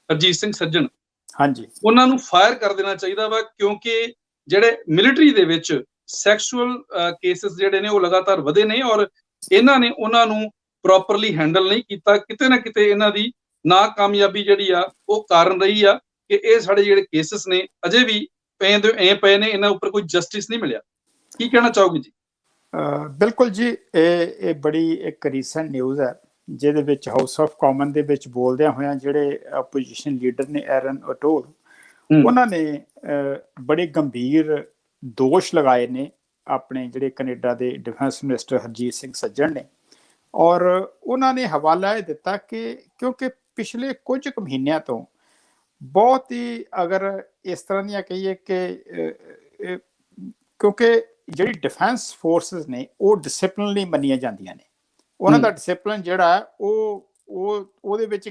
ਹਰਜੀਤ ਸਿੰਘ ਸੱਜਣ, ਹਾਂਜੀ, ਉਹਨਾਂ ਨੂੰ ਫਾਇਰ ਕਰ ਦੇਣਾ ਚਾਹੀਦਾ ਵਾ, ਕਿਉਂਕਿ ਜਿਹੜੇ ਮਿਲਟਰੀ ਦੇ ਵਿੱਚ ਸੈਕਸ਼ੂਅਲ ਕੇਸਿਸ ਜਿਹੜੇ ਨੇ ਉਹ ਲਗਾਤਾਰ ਵਧੇ ਨੇ, ਔਰ ਇਹਨਾਂ ਨੇ ਉਹਨਾਂ ਨੂੰ ਪ੍ਰੋਪਰਲੀ ਹੈਂਡਲ ਨਹੀਂ ਕੀਤਾ। ਕਿਤੇ ਨਾ ਕਿਤੇ ਇਹਨਾਂ ਦੀ ਨਾਕਾਮਯਾਬੀ ਜਿਹੜੀ ਆ ਉਹ ਕਾਰਨ ਰਹੀ ਆ ਕਿ ਇਹ ਸਾਡੇ ਜਿਹੜੇ ਕੇਸਿਸ ਨੇ ਅਜੇ ਵੀ ਐ ਪਏ ਨੇ, ਇਹਨਾਂ ਉੱਪਰ ਕੋਈ ਜਸਟਿਸ ਨਹੀਂ ਮਿਲਿਆ। ਕੀ ਕਹਿਣਾ ਚਾਹੋਗੇ ਜੀ? ਬਿਲਕੁਲ ਜੀ, ਇਹ ਬੜੀ ਇੱਕ ਰੀਸੈਂਟ ਨਿਊਜ਼ ਹੈ ਜਿਹਦੇ ਵਿੱਚ ਹਾਊਸ ਆਫ ਕਾਮਨ ਦੇ ਵਿੱਚ ਬੋਲਦਿਆਂ ਹੋਇਆਂ ਜਿਹੜੇ ਆਪੋਜੀਸ਼ਨ ਲੀਡਰ ਨੇ ਐਰਨ ਓਟੋਲ, ਉਹਨਾਂ ਨੇ ਬੜੇ ਗੰਭੀਰ ਦੋਸ਼ ਲਗਾਏ ਨੇ ਆਪਣੇ ਜਿਹੜੇ ਕੈਨੇਡਾ ਦੇ ਡਿਫੈਂਸ ਮਿਨਿਸਟਰ ਹਰਜੀਤ ਸਿੰਘ ਸੱਜਣ ਨੇ। ਔਰ ਉਹਨਾਂ ਨੇ ਹਵਾਲਾ ਇਹ ਦਿੱਤਾ ਕਿ ਕਿਉਂਕਿ ਪਿਛਲੇ ਕੁਝ ਕੁ ਮਹੀਨਿਆਂ ਤੋਂ ਬਹੁਤ ਹੀ, ਅਗਰ ਇਸ ਤਰ੍ਹਾਂ ਦੀਆਂ ਕਹੀਏ ਕਿ ਕਿਉਂਕਿ ਜਿਹੜੀ ਡਿਫੈਂਸ ਫੋਰਸਿਸ ਨੇ ਉਹ ਡਿਸਪਲਿਨ ਲਈ ਮੰਨੀਆਂ ਜਾਂਦੀਆਂ ਨੇ, ਉਹਨਾਂ ਦਾ ਡਿਸਪਲਿਨ ਜਿਹੜਾ ਹੈ ਉਹਦੇ ਵਿੱਚ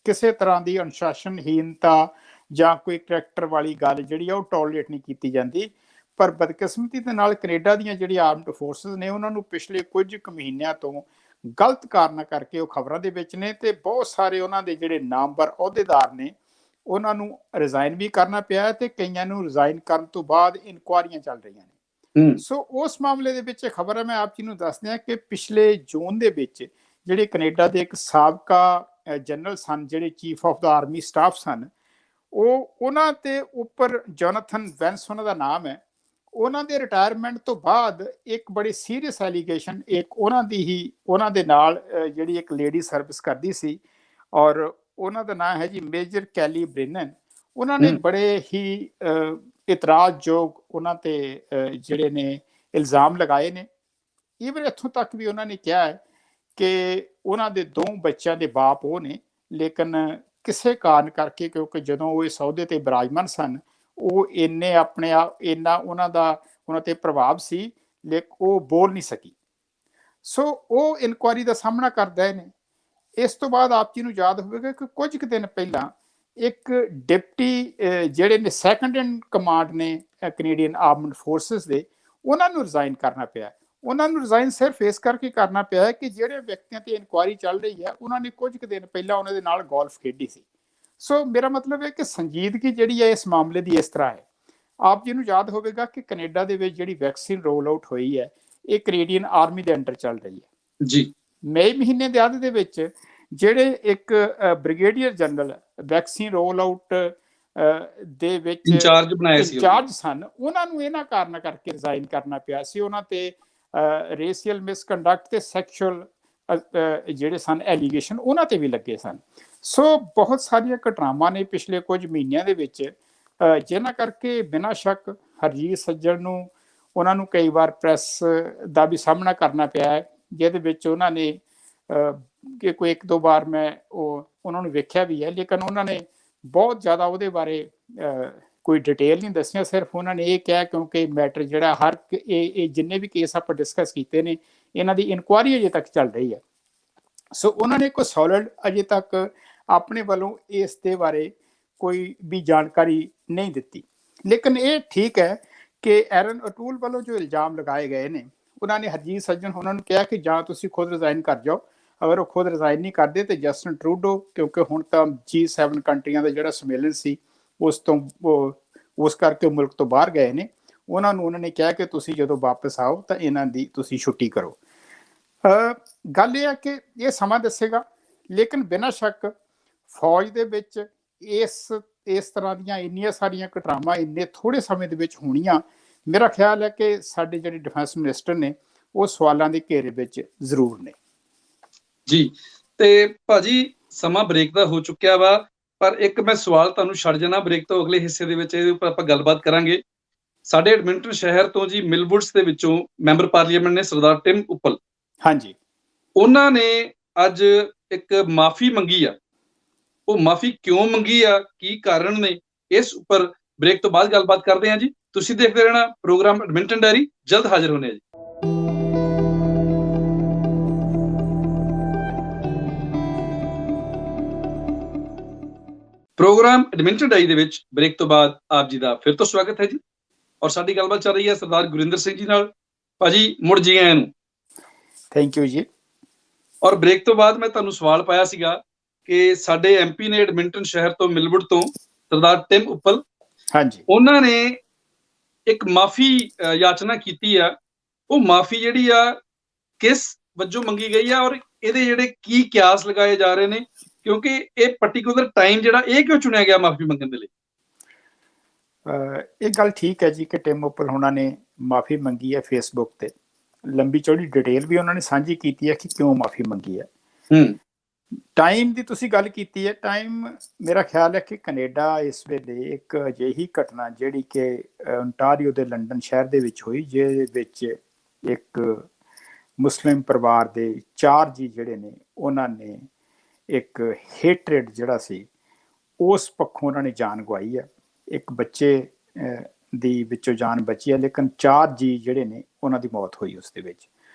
ਕਿਸੇ ਤਰ੍ਹਾਂ ਦੀ ਅਨੁਸ਼ਾਸਨਹੀਨਤਾ ਜਾਂ ਕੋਈ ਕਰੈਕਟਰ ਵਾਲੀ ਗੱਲ ਜਿਹੜੀ ਆ ਉਹ ਟੋਲਰੇਟ ਨਹੀਂ ਕੀਤੀ ਜਾਂਦੀ। ਪਰ ਬਦਕਿਸਮਤੀ ਦੇ ਨਾਲ ਕੈਨੇਡਾ ਦੀਆਂ ਜਿਹੜੀਆਂ ਆਰਮਡ ਫੋਰਸਿਸ ਨੇ ਉਹਨਾਂ ਨੂੰ ਪਿਛਲੇ ਕੁਝ ਕੁ ਮਹੀਨਿਆਂ ਤੋਂ ਗਲਤ ਕਾਰਨਾਂ ਕਰਕੇ ਉਹ ਖਬਰਾਂ ਦੇ ਵਿੱਚ ਨੇ, ਤੇ ਬਹੁਤ ਸਾਰੇ ਉਹਨਾਂ ਦੇ ਜਿਹੜੇ ਨਾਮਵਰ ਅਹੁਦੇਦਾਰ ਨੇ ਉਹਨਾਂ ਨੂੰ ਰਿਜ਼ਾਈਨ ਵੀ ਕਰਨਾ ਪਿਆ ਤੇ ਕਈਆਂ ਨੂੰ ਰਿਜ਼ਾਈਨ ਕਰਨ ਤੋਂ ਬਾਅਦ ਇਨਕੁਆਰੀਆਂ ਚੱਲ ਰਹੀਆਂ ਨੇ। ਸੋ ਉਸ ਮਾਮਲੇ ਦੇ ਵਿੱਚ ਖਬਰ ਹੈ, ਮੈਂ ਆਪ ਜੀ ਨੂੰ ਦੱਸ ਦਿਆਂ ਕਿ ਪਿਛਲੇ ਜੂਨ ਦੇ ਵਿੱਚ ਜਿਹੜੇ ਕੈਨੇਡਾ ਦੇ ਇੱਕ ਸਾਬਕਾ ਜਨਰਲ ਸਨ, ਜਿਹੜੇ chief of the army staff ਸਨ, ਉਹਨਾਂ ਤੇ ਉੱਪਰ ਜੋਨਾਥਨ ਵੈਂਸ ਉਹਨਾਂ ਦਾ ਨਾਮ ਹੈ, ਉਹਨਾਂ ਦੇ ਰਿਟਾਇਰਮੈਂਟ ਤੋਂ ਬਾਅਦ ਇੱਕ ਬੜੀ ਸੀਰੀਅਸ ਐਲੀਗੇਸ਼ਨ ਇੱਕ ਉਹਨਾਂ ਦੇ ਨਾਲ ਜਿਹੜੀ ਇੱਕ ਲੇਡੀ ਸਰਵਿਸ ਕਰਦੀ ਸੀ, ਔਰ ਉਹਨਾਂ ਦਾ ਨਾਮ ਹੈ ਜੀ ਮੇਜਰ ਕੈਲੀ ਬ੍ਰਿਨਨ। ਉਹਨਾਂ ਨੇ ਬੜੇ ਹੀ ਇਤਰਾਜ਼ਯੋਗ ਉਹਨਾਂ ਤੇ ਜਿਹੜੇ ਨੇ ਇਲਜ਼ਾਮ ਲਗਾਏ ਨੇ। ਈਵਨ ਇੱਥੋਂ ਤੱਕ ਵੀ ਉਹਨਾਂ ਨੇ ਕਿਹਾ ਹੈ ਕਿ ਉਹਨਾਂ ਦੇ 2 ਬੱਚਿਆਂ ਦੇ ਬਾਪ ਉਹ ਨੇ, ਲੇਕਿਨ ਕਿਸੇ ਕਾਰਨ ਕਰਕੇ, ਕਿਉਂਕਿ ਜਦੋਂ ਉਹ ਇਸ ਅਹੁਦੇ ਤੇ ਬਿਰਾਜਮਾਨ ਸਨ, ਉਹ ਇੰਨਾ ਉਹਨਾਂ ਤੇ ਪ੍ਰਭਾਵ ਸੀ, ਲੇਕਿਨ ਉਹ ਬੋਲ ਨਹੀਂ ਸਕੀ। ਸੋ ਉਹ ਇਨਕੁਆਰੀ ਦਾ ਸਾਹਮਣਾ ਕਰਦੇ ਨੇ। ਇਸ ਤੋਂ ਬਾਅਦ ਆਪ ਜੀ ਨੂੰ ਯਾਦ ਹੋਵੇਗਾ ਕਿ ਕੁਝ ਕੁ ਦਿਨ ਪਹਿਲਾਂ ਇੱਕ ਡਿਪਟੀ ਜਿਹੜੇ ਨੇ ਸੈਕੰਡ ਇਨ ਕਮਾਂਡ ਨੇ ਕੈਨੇਡੀਅਨ ਆਰਮਡ ਫੋਰਸਿਸ ਦੇ, ਉਹਨਾਂ ਨੂੰ ਰਿਜ਼ਾਈਨ ਕਰਨਾ ਪਿਆ। ਉਹਨਾਂ ਨੂੰ ਰਿਜ਼ਾਈਨ ਸਿਰਫ ਇਸ ਕਰਕੇ ਕਰਨਾ ਪਿਆ ਹੈ ਕਿ ਜਿਹੜੇ ਵਿਅਕਤੀਆਂ ਤੇ ਇਨਕੁਆਰੀ ਚੱਲ ਰਹੀ ਹੈ ਉਹਨਾਂ ਨੇ ਕੁਝ ਕੁ ਦਿਨ ਪਹਿਲਾਂ ਉਹਨਾਂ ਦੇ ਨਾਲ ਗੋਲਫ ਖੇਡੀ ਸੀ। ਸੋ ਮੇਰਾ ਮਤਲਬ ਹੈ ਕਿ ਸੰਜੀਦਗੀ ਜਿਹੜੀ ਹੈ ਇਸ ਮਾਮਲੇ ਦੀ ਇਸ ਤਰ੍ਹਾਂ ਹੈ। ਆਪ ਜੀ ਨੂੰ ਯਾਦ ਹੋਵੇਗਾ ਕਿ ਕੈਨੇਡਾ ਦੇ ਵਿੱਚ ਜਿਹੜੀ ਵੈਕਸੀਨ ਰੋਲ ਆਊਟ ਹੋਈ ਹੈ ਇਹ ਕੈਨੇਡੀਅਨ ਆਰਮੀ ਦੇ ਅੰਡਰ ਚੱਲ ਰਹੀ ਹੈ ਜੀ। ਮਈ ਮਹੀਨੇ ਦੇ ਅੱਧ ਦੇ ਵਿੱਚ ਜਿਹੜੇ ਇੱਕ brigadier general vaccine roll out ਦੇ ਵਿੱਚ ਇੰਚਾਰਜ ਸਨ, ਉਹਨਾਂ ਨੂੰ ਇਹਨਾਂ ਕਾਰਨਾਂ ਕਰਕੇ ਰਿਜ਼ਾਈਨ ਕਰਨਾ ਪਿਆ ਸੀ। ਉਹਨਾਂ ਤੇ ਰੇਸੀਅਲ ਮਿਸਕੰਡਕਟ ਤੇ ਸੈਕਸ਼ੂਅਲ ਜਿਹੜੇ ਸਨ ਐਲੀਗੇਸ਼ਨ ਉਹਨਾਂ ਤੇ ਵੀ ਲੱਗੇ ਸਨ। ਸੋ ਬਹੁਤ ਸਾਰੀਆਂ ਘਟਨਾਵਾਂ ਨੇ ਪਿਛਲੇ ਕੁਝ ਮਹੀਨਿਆਂ ਦੇ ਵਿੱਚ ਜਿਨ੍ਹਾਂ ਕਰਕੇ ਬਿਨਾਂ ਸ਼ੱਕ ਹਰਜੀਤ ਸੱਜਣ ਨੂੰ ਉਹਨਾਂ ਨੂੰ ਕਈ ਵਾਰ ਪ੍ਰੈਸ ਦਾ ਵੀ ਸਾਹਮਣਾ ਕਰਨਾ ਪਿਆ ਹੈ, ਜਿਹਦੇ ਵਿੱਚ ਉਹਨਾਂ ਨੇ ਕਿ ਕੋਈ 1-2 ਵਾਰ ਮੈਂ ਉਹਨਾਂ ਨੂੰ ਵੇਖਿਆ ਵੀ ਹੈ, ਲੇਕਿਨ ਉਹਨਾਂ ਨੇ ਬਹੁਤ ਜ਼ਿਆਦਾ ਉਹਦੇ ਬਾਰੇ ਕੋਈ ਡਿਟੇਲ ਨਹੀਂ ਦੱਸੀਆਂ। ਸਿਰਫ ਉਹਨਾਂ ਨੇ ਇਹ ਕਿਹਾ ਕਿਉਂਕਿ ਮੈਟਰ ਜਿਹੜਾ ਇਹ ਜਿੰਨੇ ਵੀ ਕੇਸ ਆਪਾਂ ਡਿਸਕਸ ਕੀਤੇ ਨੇ ਇਹਨਾਂ ਦੀ ਇਨਕੁਆਰੀ ਅਜੇ ਤੱਕ ਚੱਲ ਰਹੀ ਹੈ। ਸੋ ਉਹਨਾਂ ਨੇ ਕੋਈ ਸੋਲਿਡ ਅਜੇ ਤੱਕ ਆਪਣੇ ਵੱਲੋਂ ਇਸ ਦੇ ਬਾਰੇ ਕੋਈ ਵੀ ਜਾਣਕਾਰੀ ਨਹੀਂ ਦਿੱਤੀ। ਲੇਕਿਨ ਇਹ ਠੀਕ ਹੈ ਕਿ ਐਰਨ ਓਟੂਲ ਵੱਲੋਂ ਜੋ ਇਲਜ਼ਾਮ ਲਗਾਏ ਗਏ ਨੇ, ਉਹਨਾਂ ਨੇ ਹਰਜੀਤ ਸੱਜਣ ਉਹਨਾਂ ਨੂੰ ਕਿਹਾ ਕਿ ਜਾਂ ਤੁਸੀਂ ਖੁਦ ਰਿਜ਼ਾਈਨ ਕਰ ਜਾਓ। ਅਗਰ ਉਹ ਖੁਦ ਰਿਜ਼ਾਈਨ ਨਹੀਂ ਕਰਦੇ ਤੇ ਜਸਟਿਨ ਟਰੂਡੋ, ਕਿਉਂਕਿ ਹੁਣ ਤਾਂ G7 ਕੰਟਰੀਆਂ ਦਾ ਜਿਹੜਾ ਸੰਮੇਲਨ ਸੀ ਉਸ ਕਰਕੇ ਉਹ ਮੁਲਕ ਤੋਂ ਬਾਹਰ ਗਏ ਨੇ, ਉਹਨਾਂ ਨੇ ਕਿਹਾ ਕਿ ਤੁਸੀਂ ਜਦੋਂ ਵਾਪਸ ਆਓ ਤਾਂ ਇਹਨਾਂ ਦੀ ਤੁਸੀਂ ਛੁੱਟੀ ਕਰੋ। ਗੱਲ ਇਹ ਹੈ ਕਿ ਇਹ ਸਮਾਂ ਦੱਸੇਗਾ, ਲੇਕਿਨ ਬਿਨਾਂ ਸ਼ੱਕ ਫੌਜ ਦੇ ਵਿੱਚ ਇਸ ਤਰ੍ਹਾਂ ਦੀਆਂ ਇੰਨੀਆਂ ਸਾਰੀਆਂ ਘਟਨਾਵਾਂ ਇੰਨੇ ਥੋੜੇ ਸਮੇਂ ਦੇ ਵਿੱਚ ਹੋਣੀਆਂ, ਮੇਰਾ ਖਿਆਲ ਹੈ ਕਿ ਸਾਡੇ ਜਿਹੜੇ ਡਿਫੈਂਸ ਮਿਨਿਸਟਰ ਨੇ ਉਹ ਸਵਾਲਾਂ ਦੇ ਘੇਰੇ ਵਿੱਚ ਜ਼ਰੂਰ ਨੇ ਜੀ। ਤੇ ਭਾਜੀ ਸਮਾਂ ਬ੍ਰੇਕ ਦਾ ਹੋ ਚੁੱਕਿਆ ਵਾ, ਪਰ ਇੱਕ ਮੈਂ ਸਵਾਲ ਤੁਹਾਨੂੰ ਛੱਡ ਜਾਣਾ ਬ੍ਰੇਕ ਤੋਂ ਅਗਲੇ ਹਿੱਸੇ ਦੇ ਵਿੱਚ, ਇਹਦੇ ਉੱਪਰ ਆਪਾਂ ਗੱਲਬਾਤ ਕਰਾਂਗੇ। ਸਾਡੇ ਐਡਮਿੰਟਨ ਸ਼ਹਿਰ ਤੋਂ ਜੀ ਮਿਲਵੁੱਡਸ ਦੇ ਵਿੱਚੋਂ ਮੈਂਬਰ ਪਾਰਲੀਮੈਂਟ ਨੇ ਸਰਦਾਰ ਟਿਮ ਉੱਪਲ, ਹਾਂਜੀ, ਉਹਨਾਂ ਨੇ ਅੱਜ ਇੱਕ ਮਾਫੀ ਮੰਗੀ ਆ। ਉਹ ਮਾਫੀ ਕਿਉਂ ਮੰਗੀ ਆ, ਕੀ ਕਾਰਨ ਨੇ, ਇਸ ਉੱਪਰ ਬ੍ਰੇਕ ਤੋਂ ਬਾਅਦ ਗੱਲਬਾਤ ਕਰਦੇ ਹਾਂ ਜੀ। ਤੁਸੀਂ ਦੇਖਦੇ ਰਹਿਣਾ ਪ੍ਰੋਗਰਾਮ ਐਡਮਿੰਟਨ ਡਾਇਰੀ, ਜਲਦ ਹਾਜ਼ਰ ਹੋਣੇ ਆ ਜੀ। ਪ੍ਰੋਗਰਾਮ ਐਡਮਿੰਟਨ ਡਾਇਰੀ ਦੇ ਵਿੱਚ ਬ੍ਰੇਕ ਤੋਂ ਬਾਅਦ ਆਪ ਜੀ ਦਾ ਫਿਰ ਤੋਂ ਸਵਾਗਤ ਹੈ ਜੀ। ਔਰ ਸਾਡੀ ਗੱਲਬਾਤ ਚੱਲ ਰਹੀ ਹੈ ਸਰਦਾਰ ਗੁਰਿੰਦਰ ਸਿੰਘ ਜੀ ਨਾਲ। ਭਾਜੀ ਮੁੜ ਜੀ ਆਇਆਂ ਨੂੰ। ਥੈਂਕ ਯੂ ਜੀ। ਔਰ ਬ੍ਰੇਕ ਤੋਂ ਬਾਅਦ ਮੈਂ ਤੁਹਾਨੂੰ ਸਵਾਲ ਪਾਇਆ ਸੀਗਾ ਕਿ ਸਾਡੇ MP ਨੇ ਐਡਮਿੰਟਨ ਸ਼ਹਿਰ ਤੋਂ ਮਿਲਵੁੱਡ ਤੋਂ ਸਰਦਾਰ ਟਿਮ ਉੱਪਲ, ਹਾਂਜੀ, ਉਹਨਾਂ ਨੇ ਇੱਕ ਮਾਫੀ ਯਾਚਨਾ ਕੀਤੀ ਆ। ਉਹ ਮਾਫੀ ਜਿਹੜੀ ਆ ਕਿਸ ਵਜੋਂ ਮੰਗੀ ਗਈ ਆ ਔਰ ਇਹਦੇ ਜਿਹੜੇ ਕੀ ਕਿਆਸ ਲਗਾਏ ਜਾ ਰਹੇ ਨੇ, ਕਿਉਂਕਿ ਇਹ ਪਾਰਟਿਕੂਲਰ ਟਾਈਮ ਜਿਹੜਾ ਇਹ ਕਿਉਂ ਚੁਣਿਆ ਗਿਆ ਮਾਫੀ ਮੰਗਣ ਦੇ ਲਈ? ਇਹ ਗੱਲ ਠੀਕ ਹੈ ਜੀ ਕਿ ਟਿਮ ਉਪਲ ਹੋਣਾ ਨੇ ਮਾਫੀ ਮੰਗੀ ਹੈ ਫੇਸਬੁੱਕ ਤੇ। ਲੰਬੀ ਚੌੜੀ ਡਿਟੇਲ ਵੀ ਉਹਨਾਂ ਨੇ ਸਾਂਝੀ ਕੀਤੀ ਹੈ ਕਿ ਕਿਉਂ ਮਾਫੀ ਮੰਗੀ ਹੈ। ਟਾਈਮ ਦੀ ਤੁਸੀਂ ਗੱਲ ਕੀਤੀ ਹੈ, ਟਾਈਮ ਮੇਰਾ ਖਿਆਲ ਹੈ ਕਿ ਕੈਨੇਡਾ ਇਸ ਵੇਲੇ ਇੱਕ ਅਜਿਹੀ ਘਟਨਾ ਜਿਹੜੀ ਕਿ ਓਨਟਾਰੀਓ ਦੇ ਲੰਡਨ ਸ਼ਹਿਰ ਦੇ ਵਿੱਚ ਹੋਈ, ਜਿਹਦੇ ਵਿੱਚ ਇੱਕ ਮੁਸਲਿਮ ਪਰਿਵਾਰ ਦੇ 4 ਜੀ ਜਿਹੜੇ ਨੇ ਉਹਨਾਂ ਨੇ ਇੱਕ ਹੇਟਰੇਡ ਜਿਹੜਾ ਸੀ ਉਸ ਪੱਖੋਂ ਉਹਨਾਂ ਨੇ ਜਾਨ ਗਵਾਈ ਹੈ। ਇੱਕ ਬੱਚੇ ਦੀ ਵਿੱਚੋਂ ਜਾਨ ਬਚੀ ਹੈ, ਲੇਕਿਨ 4 ਜੀ ਜਿਹੜੇ ਨੇ ਉਹਨਾਂ ਦੀ ਮੌਤ ਹੋਈ ਉਸ ਦੇ ਵਿੱਚ।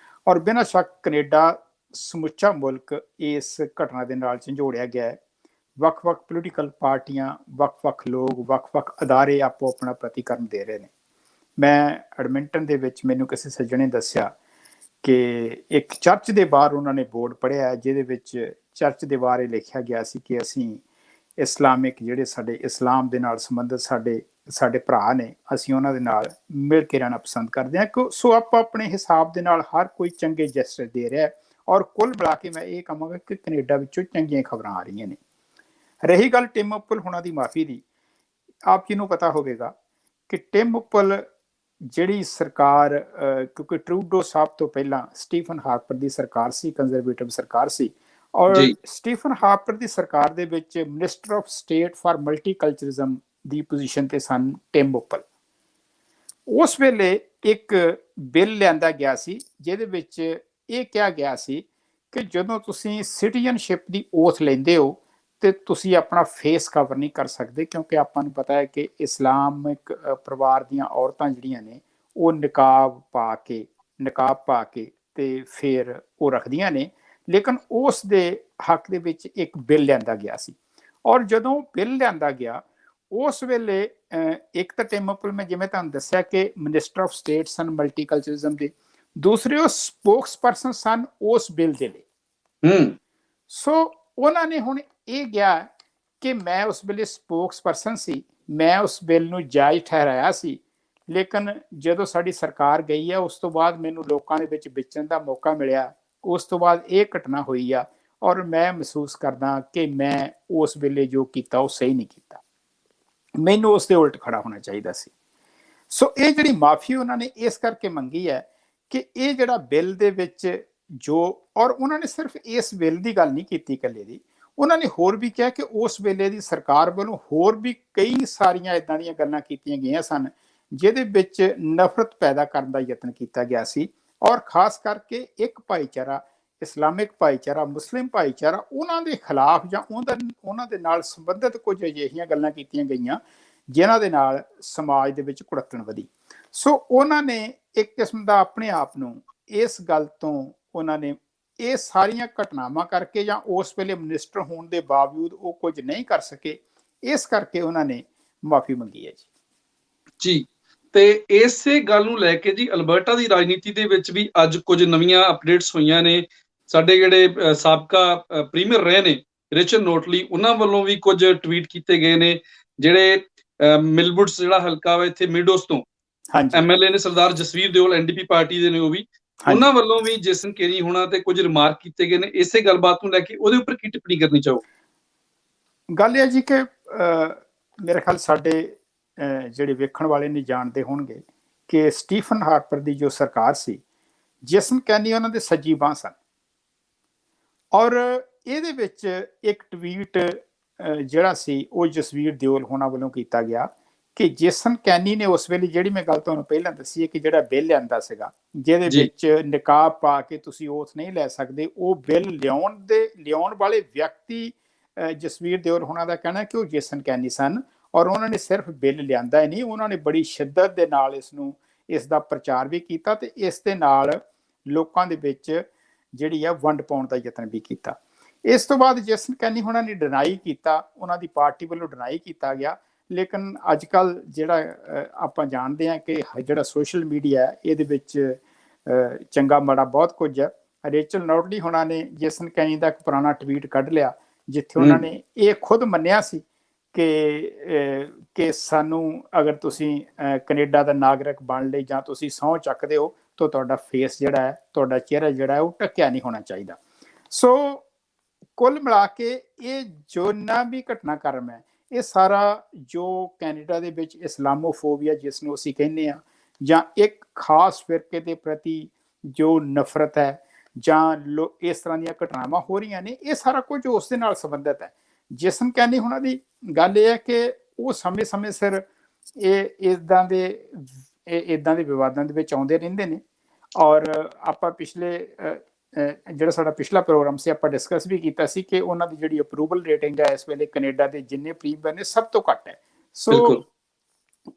ਔਰ ਬਿਨਾਂ ਸ਼ੱਕ ਕੈਨੇਡਾ ਸਮੁੱਚਾ ਮੁਲਕ ਇਸ ਘਟਨਾ ਦੇ ਨਾਲ ਝੰਜੋੜਿਆ ਗਿਆ ਹੈ। ਵੱਖ-ਵੱਖ ਪੋਲੀਟੀਕਲ ਪਾਰਟੀਆਂ, ਵੱਖ-ਵੱਖ ਲੋਕ, ਵੱਖ-ਵੱਖ ਅਦਾਰੇ ਆਪੋ ਆਪਣਾ ਪ੍ਰਤੀਕਰਮ ਦੇ ਰਹੇ ਨੇ। ਮੈਂ ਐਡਮਿੰਟਨ ਦੇ ਵਿੱਚ ਮੈਨੂੰ ਕਿਸੇ ਸੱਜਣੇ ਦੱਸਿਆ ਕਿ ਇੱਕ ਚਰਚ ਦੇ ਬਾਹਰ ਉਹਨਾਂ ਨੇ ਬੋਰਡ ਪੜ੍ਹਿਆ ਜਿਹਦੇ ਵਿੱਚ ਚਰਚ ਦੇ ਬਾਰੇ ਲਿਖਿਆ ਗਿਆ ਸੀ ਕਿ ਅਸੀਂ ਇਸਲਾਮਿਕ ਜਿਹੜੇ ਸਾਡੇ ਇਸਲਾਮ ਦੇ ਨਾਲ ਸੰਬੰਧਿਤ ਸਾਡੇ ਭਰਾ ਨੇ, ਅਸੀਂ ਉਹਨਾਂ ਦੇ ਨਾਲ ਮਿਲ ਕੇ ਰਹਿਣਾ ਪਸੰਦ ਕਰਦੇ ਹਾਂ। ਸੋ ਆਪਾਂ ਆਪਣੇ ਹਿਸਾਬ ਦੇ ਨਾਲ ਹਰ ਕੋਈ ਚੰਗੇ ਜੈਸਚਰ ਦੇ ਰਿਹਾ। ਔਰ ਕੁੱਲ ਮਿਲਾ ਕੇ ਮੈਂ ਇਹ ਕਹਾਂਗਾ ਕਿ ਕੈਨੇਡਾ ਵਿੱਚੋਂ ਚੰਗੀਆਂ ਖਬਰਾਂ ਆ ਰਹੀਆਂ ਨੇ। ਰਹੀ ਗੱਲ ਟਿਮ ਉਪਲ ਹੋਣਾ ਦੀ ਮਾਫੀ ਦੀ, ਆਪ ਜੀ ਨੂੰ ਪਤਾ ਹੋਵੇਗਾ ਕਿ ਟਿਮ ਉਪਲ ਜਿਹੜੀ ਸਰਕਾਰ, ਕਿਉਂਕਿ ਟਰੂਡੋ ਸਾਹਿਬ ਤੋਂ ਪਹਿਲਾਂ ਸਟੀਫਨ ਹਾਰਪਰ ਦੀ ਸਰਕਾਰ ਸੀ, ਕੰਜ਼ਰਵੇਟਿਵ ਸਰਕਾਰ ਸੀ, ਔਰ ਸਟੀਫਨ ਹਾਰਪਰ ਦੀ ਸਰਕਾਰ ਦੇ ਵਿੱਚ minister of state for multiculturalism the position ਤੇ ਸਨ ਟਿਮ ਉਪਲ। ਉਸ ਵੇਲੇ ਇੱਕ ਬਿੱਲ ਲਿਆਂਦਾ ਗਿਆ ਸੀ ਜਿਹਦੇ ਵਿੱਚ ਇਹ ਕਿਹਾ ਗਿਆ ਸੀ ਕਿ ਜਦੋਂ ਤੁਸੀਂ ਸਿਟੀਜ਼ਨਸ਼ਿਪ ਦੀ ਓਥ ਲੈਂਦੇ ਹੋ ਤੇ ਤੁਸੀਂ ਆਪਣਾ ਫੇਸ ਕਵਰ ਨਹੀਂ ਕਰ ਸਕਦੇ, ਕਿਉਂਕਿ ਆਪਾਂ ਨੂੰ ਪਤਾ ਹੈ ਕਿ ਇਸਲਾਮਿਕ ਪਰਿਵਾਰ ਦੀਆਂ ਔਰਤਾਂ ਜਿਹੜੀਆਂ ਨੇ ਉਹ ਨਕਾਬ ਪਾ ਕੇ ਤੇ ਫਿਰ ਉਹ ਰੱਖਦੀਆਂ ਨੇ। ਲੇਕਿਨ ਉਸ ਦੇ ਹੱਕ ਦੇ ਵਿੱਚ ਇੱਕ ਬਿੱਲ ਲਿਆਂਦਾ ਗਿਆ ਸੀ। ਔਰ ਜਦੋਂ ਬਿੱਲ ਲਿਆਂਦਾ ਗਿਆ ਉਸ ਵੇਲੇ ਇੱਕ ਤਾਂ ਟਿਮ ਉਪਲ, ਮੈਂ ਜਿਵੇਂ ਤੁਹਾਨੂੰ ਦੱਸਿਆ ਕਿ ਮਿਨਿਸਟਰ ਆਫ ਸਟੇਟ ਸਨ ਮਲਟੀਕਲਚਰਿਜ਼ਮ ਦੇ, ਦੂਸਰੇ ਉਹ ਸਪੋਕਸ ਪਰਸਨ ਸਨ ਉਸ ਬਿੱਲ ਦੇ ਲਈ। ਸੋ ਉਹਨਾਂ ਨੇ ਹੁਣ ਇਹ ਗਿਆ ਕਿ ਮੈਂ ਉਸ ਵੇਲੇ ਸਪੋਕਸ ਪਰਸਨ ਸੀ, ਮੈਂ ਉਸ ਬਿੱਲ ਨੂੰ ਜਾਇਜ਼ ਠਹਿਰਾਇਆ ਸੀ, ਲੇਕਿਨ ਜਦੋਂ ਸਾਡੀ ਸਰਕਾਰ ਗਈ ਹੈ ਉਸ ਤੋਂ ਬਾਅਦ ਮੈਨੂੰ ਲੋਕਾਂ ਦੇ ਵਿੱਚ ਵਿਚਰਨ ਦਾ ਮੌਕਾ ਮਿਲਿਆ। ਉਸ ਤੋਂ ਬਾਅਦ ਇਹ ਘਟਨਾ ਹੋਈ ਆ ਔਰ ਮੈਂ ਮਹਿਸੂਸ ਕਰਦਾ ਕਿ ਮੈਂ ਉਸ ਵੇਲੇ ਜੋ ਕੀਤਾ ਉਹ ਸਹੀ ਨਹੀਂ ਕੀਤਾ, ਮੈਨੂੰ ਉਸ ਦੇ ਉਲਟ ਖੜਾ ਹੋਣਾ ਚਾਹੀਦਾ ਸੀ। ਸੋ ਇਹ ਜਿਹੜੀ ਮਾਫੀ ਉਹਨਾਂ ਨੇ ਇਸ ਕਰਕੇ ਮੰਗੀ ਹੈ ਕਿ ਇਹ ਜਿਹੜਾ ਬਿੱਲ ਦੇ ਵਿੱਚ ਜੋ, ਔਰ ਉਹਨਾਂ ਨੇ ਸਿਰਫ ਇਸ ਬਿੱਲ ਦੀ ਗੱਲ ਨਹੀਂ ਕੀਤੀ ਇਕੱਲੇ ਦੀ, ਉਹਨਾਂ ਨੇ ਹੋਰ ਵੀ ਕਿਹਾ ਕਿ ਉਸ ਵੇਲੇ ਦੀ ਸਰਕਾਰ ਵੱਲੋਂ ਹੋਰ ਵੀ ਕਈ ਸਾਰੀਆਂ ਇੱਦਾਂ ਦੀਆਂ ਗੱਲਾਂ ਕੀਤੀਆਂ ਗਈਆਂ ਸਨ ਜਿਹਦੇ ਵਿੱਚ ਨਫ਼ਰਤ ਪੈਦਾ ਕਰਨ ਦਾ ਯਤਨ ਕੀਤਾ ਗਿਆ ਸੀ। ਔਰ ਖਾਸ ਕਰਕੇ ਇੱਕ ਭਾਈਚਾਰਾ, ਇਸਲਾਮਿਕ ਭਾਈਚਾਰਾ, ਮੁਸਲਿਮ ਭਾਈਚਾਰਾ, ਉਹਨਾਂ ਦੇ ਖਿਲਾਫ ਜਾਂ ਉਹਨਾਂ ਦੇ ਨਾਲ ਸੰਬੰਧਿਤ ਕੁਝ ਅਜਿਹੀਆਂ ਗੱਲਾਂ ਕੀਤੀਆਂ ਗਈਆਂ ਜਿਨ੍ਹਾਂ ਦੇ ਨਾਲ ਸਮਾਜ ਦੇ ਵਿੱਚ ਕੁੜੱਤਣ ਵਧੀ। ਸੋ ਉਹਨਾਂ ਨੇ ਇੱਕ ਕਿਸਮ ਦਾ ਆਪਣੇ ਆਪ ਨੂੰ ਇਸ ਗੱਲ ਤੋਂ, ਉਹਨਾਂ ਨੇ ਇਹ ਸਾਰੀਆਂ ਘਟਨਾਵਾਂ ਕਰਕੇ ਜਾਂ ਉਸ ਵੇਲੇ ਮਿਨਿਸਟਰ ਹੋਣ ਦੇ ਬਾਵਜੂਦ ਉਹ ਕੁਝ ਨਹੀਂ ਕਰ ਸਕੇ, ਇਸ ਕਰਕੇ ਉਹਨਾਂ ਨੇ ਮਾਫੀ ਮੰਗੀ ਹੈ ਜੀ। ਤੇ ਇਸੇ ਗੱਲ ਨੂੰ ਲੈ ਕੇ ਜੀ ਅਲਬਰਟਾ ਦੀ ਰਾਜਨੀਤੀ ਦੇ ਵਿੱਚ ਵੀ ਅੱਜ ਕੁਝ ਨਵੀਆਂ ਅਪਡੇਟਸ ਹੋਈਆਂ ਨੇ। ਸਾਡੇ ਜਿਹੜੇ ਸਾਬਕਾ ਪ੍ਰੀਮੀਅਰ ਰਹੇ ਨੇ ਰਿਚਰਡ ਨੋਟਲੀ, ਉਹਨਾਂ ਵੱਲੋਂ ਵੀ ਕੁਝ ਟਵੀਟ ਕੀਤੇ ਗਏ ਨੇ। ਜਿਹੜੇ ਮਿਲਵੁਡਸ ਜਿਹੜਾ ਹਲਕਾ ਵਾ ਇੱਥੇ ਮਿਡੋਸ ਤੋਂ MLA ਨੇ ਸਰਦਾਰ ਜਸਵੀਰ ਦਿਓਲ, NDP ਪਾਰਟੀ ਦੇ ਨੇ, ਉਹ ਵੀ, ਉਹਨਾਂ ਵੱਲੋਂ ਵੀ ਜੇਸਨ ਕੇਰੀ ਹੋਣਾ ਤੇ ਕੁਝ ਰਿਮਾਰਕ ਕੀਤੇ ਗਏ ਨੇ। ਇਸੇ ਗੱਲਬਾਤ ਨੂੰ ਲੈ ਕੇ ਉਹਦੇ ਉੱਪਰ ਕੀ ਟਿੱਪਣੀ ਕਰਨੀ ਚਾਹੋ? ਗੱਲ ਇਹ ਜੀ ਕਿ ਮੇਰੇ ਖਿਆਲ ਸਾਡੇ ਜਿਹੜੇ ਵੇਖਣ ਵਾਲੇ ਨਹੀਂ ਜਾਣਦੇ ਹੋਣਗੇ ਕਿ ਸਟੀਫਨ ਹਾਰਪਰ ਦੀ ਜੋ ਸਰਕਾਰ ਸੀ, ਜੇਸਨ ਕੈਨੀ ਉਹਨਾਂ ਦੇ ਸੱਜੀ ਬਾਂਹ ਸਨ। ਔਰ ਇਹਦੇ ਵਿੱਚ ਇੱਕ ਟਵੀਟ ਜਿਹੜਾ ਸੀ ਉਹ ਜਸਵੀਰ ਦਿਓਲ ਹੋਣਾ ਵੱਲੋਂ ਕੀਤਾ ਗਿਆ ਕਿ ਜੇਸਨ ਕੈਨੀ ਨੇ ਉਸ ਵੇਲੇ, ਜਿਹੜੀ ਮੈਂ ਗੱਲ ਤੁਹਾਨੂੰ ਪਹਿਲਾਂ ਦੱਸੀ ਹੈ ਕਿ ਜਿਹੜਾ ਬਿੱਲ ਲਿਆਂਦਾ ਸੀਗਾ ਜਿਹਦੇ ਵਿੱਚ ਨਿਕਾਬ ਪਾ ਕੇ ਤੁਸੀਂ ਓਥ ਨਹੀਂ ਲੈ ਸਕਦੇ, ਉਹ ਬਿੱਲ ਲਿਆਉਣ ਵਾਲੇ ਵਿਅਕਤੀ ਜਸਵੀਰ ਦਿਓਲ ਹੋਣਾ ਦਾ ਕਹਿਣਾ ਕਿ ਉਹ ਜੇਸਨ ਕੈਨੀ ਸਨ। ਔਰ ਉਹਨਾਂ ਨੇ ਸਿਰਫ ਬਿੱਲ ਲਿਆਂਦਾ ਹੀ ਨਹੀਂ, ਉਹਨਾਂ ਨੇ ਬੜੀ ਸ਼ਿੱਦਤ ਦੇ ਨਾਲ ਇਸ ਦਾ ਪ੍ਰਚਾਰ ਵੀ ਕੀਤਾ ਤੇ ਇਸ ਦੇ ਨਾਲ ਲੋਕਾਂ ਦੇ ਵਿੱਚ ਜਿਹੜੀ ਆ ਵੰਡ ਪਾਉਣ ਦਾ ਯਤਨ ਵੀ ਕੀਤਾ। ਇਸ ਤੋਂ ਬਾਅਦ ਜੇਸਨ ਕੈਨੀ ਹੋਣਾ ਨੇ ਡਿਨਾਈ ਕੀਤਾ, ਉਹਨਾਂ ਦੀ ਪਾਰਟੀ ਵੱਲੋਂ ਡਿਨਾਈ ਕੀਤਾ ਗਿਆ। ਲੇਕਿਨ ਅੱਜ ਕੱਲ੍ਹ ਜਿਹੜਾ ਆਪਾਂ ਜਾਣਦੇ ਹਾਂ ਕਿ ਜਿਹੜਾ ਸੋਸ਼ਲ ਮੀਡੀਆ ਹੈ ਇਹਦੇ ਵਿੱਚ ਚੰਗਾ ਮਾੜਾ ਬਹੁਤ ਕੁਝ ਹੈ। ਰੇਚਲ ਨੋਟਲੀ ਹੋਣਾ ਨੇ ਜੇਸਨ ਕੈਨੀ ਦਾ ਇੱਕ ਪੁਰਾਣਾ ਟਵੀਟ ਕੱਢ ਲਿਆ ਜਿੱਥੇ ਉਹਨਾਂ ਨੇ ਇਹ ਖੁਦ ਮੰਨਿਆ ਸੀ ਕਿ ਸਾਨੂੰ ਅਗਰ ਤੁਸੀਂ ਕੈਨੇਡਾ ਦਾ ਨਾਗਰਿਕ ਬਣ ਲਈ ਜਾਂ ਤੁਸੀਂ ਸਹੁੰ ਚੱਕਦੇ ਹੋ ਤਾਂ ਤੁਹਾਡਾ ਫੇਸ ਜਿਹੜਾ ਹੈ, ਤੁਹਾਡਾ ਚਿਹਰਾ ਜਿਹੜਾ ਹੈ ਉਹ ਢੱਕਿਆ ਨਹੀਂ ਹੋਣਾ ਚਾਹੀਦਾ। ਸੋ ਕੁੱਲ ਮਿਲਾ ਕੇ ਇਹ ਜੋ ਨਾ ਵੀ ਘਟਨਾਕ੍ਰਮ ਹੈ ਇਹ ਸਾਰਾ ਜੋ ਕੈਨੇਡਾ ਦੇ ਵਿੱਚ ਇਸਲਾਮੋਫੋਬੀਆ ਜਿਸ ਨੂੰ ਅਸੀਂ ਕਹਿੰਦੇ ਹਾਂ, ਜਾਂ ਇੱਕ ਖਾਸ ਫਿਰਕੇ ਦੇ ਪ੍ਰਤੀ ਜੋ ਨਫ਼ਰਤ ਹੈ, ਜਾਂ ਇਸ ਤਰ੍ਹਾਂ ਦੀਆਂ ਘਟਨਾਵਾਂ ਹੋ ਰਹੀਆਂ ਨੇ, ਇਹ ਸਾਰਾ ਕੁਝ ਉਸ ਦੇ ਨਾਲ ਸੰਬੰਧਿਤ ਹੈ। ਜਿਸਨ ਕਹਿੰਦੇ ਉਹਨਾਂ ਦੀ ਗੱਲ ਇਹ ਹੈ ਕਿ ਉਹ ਸਮੇਂ ਸਿਰ ਇਹ ਇਦਾਂ ਦੇ ਵਿਵਾਦਾਂ ਦੇ ਵਿੱਚ ਆਉਂਦੇ ਰਹਿੰਦੇ ਨੇ। ਔਰ ਆਪਾਂ ਜਿਹੜਾ ਸਾਡਾ ਪਿਛਲਾ ਪ੍ਰੋਗਰਾਮ ਸੀ, ਆਪਾਂ ਡਿਸਕਸ ਵੀ ਕੀਤਾ ਸੀ ਕਿ ਉਹਨਾਂ ਦੀ ਜਿਹੜੀ ਅਪਰੂਵਲ ਰੇਟਿੰਗ ਹੈ ਇਸ ਵੇਲੇ ਕੈਨੇਡਾ ਦੇ ਜਿੰਨੇ ਪ੍ਰੀਮੀਅਰ ਨੇ ਸਭ ਤੋਂ ਘੱਟ ਹੈ। ਸੋ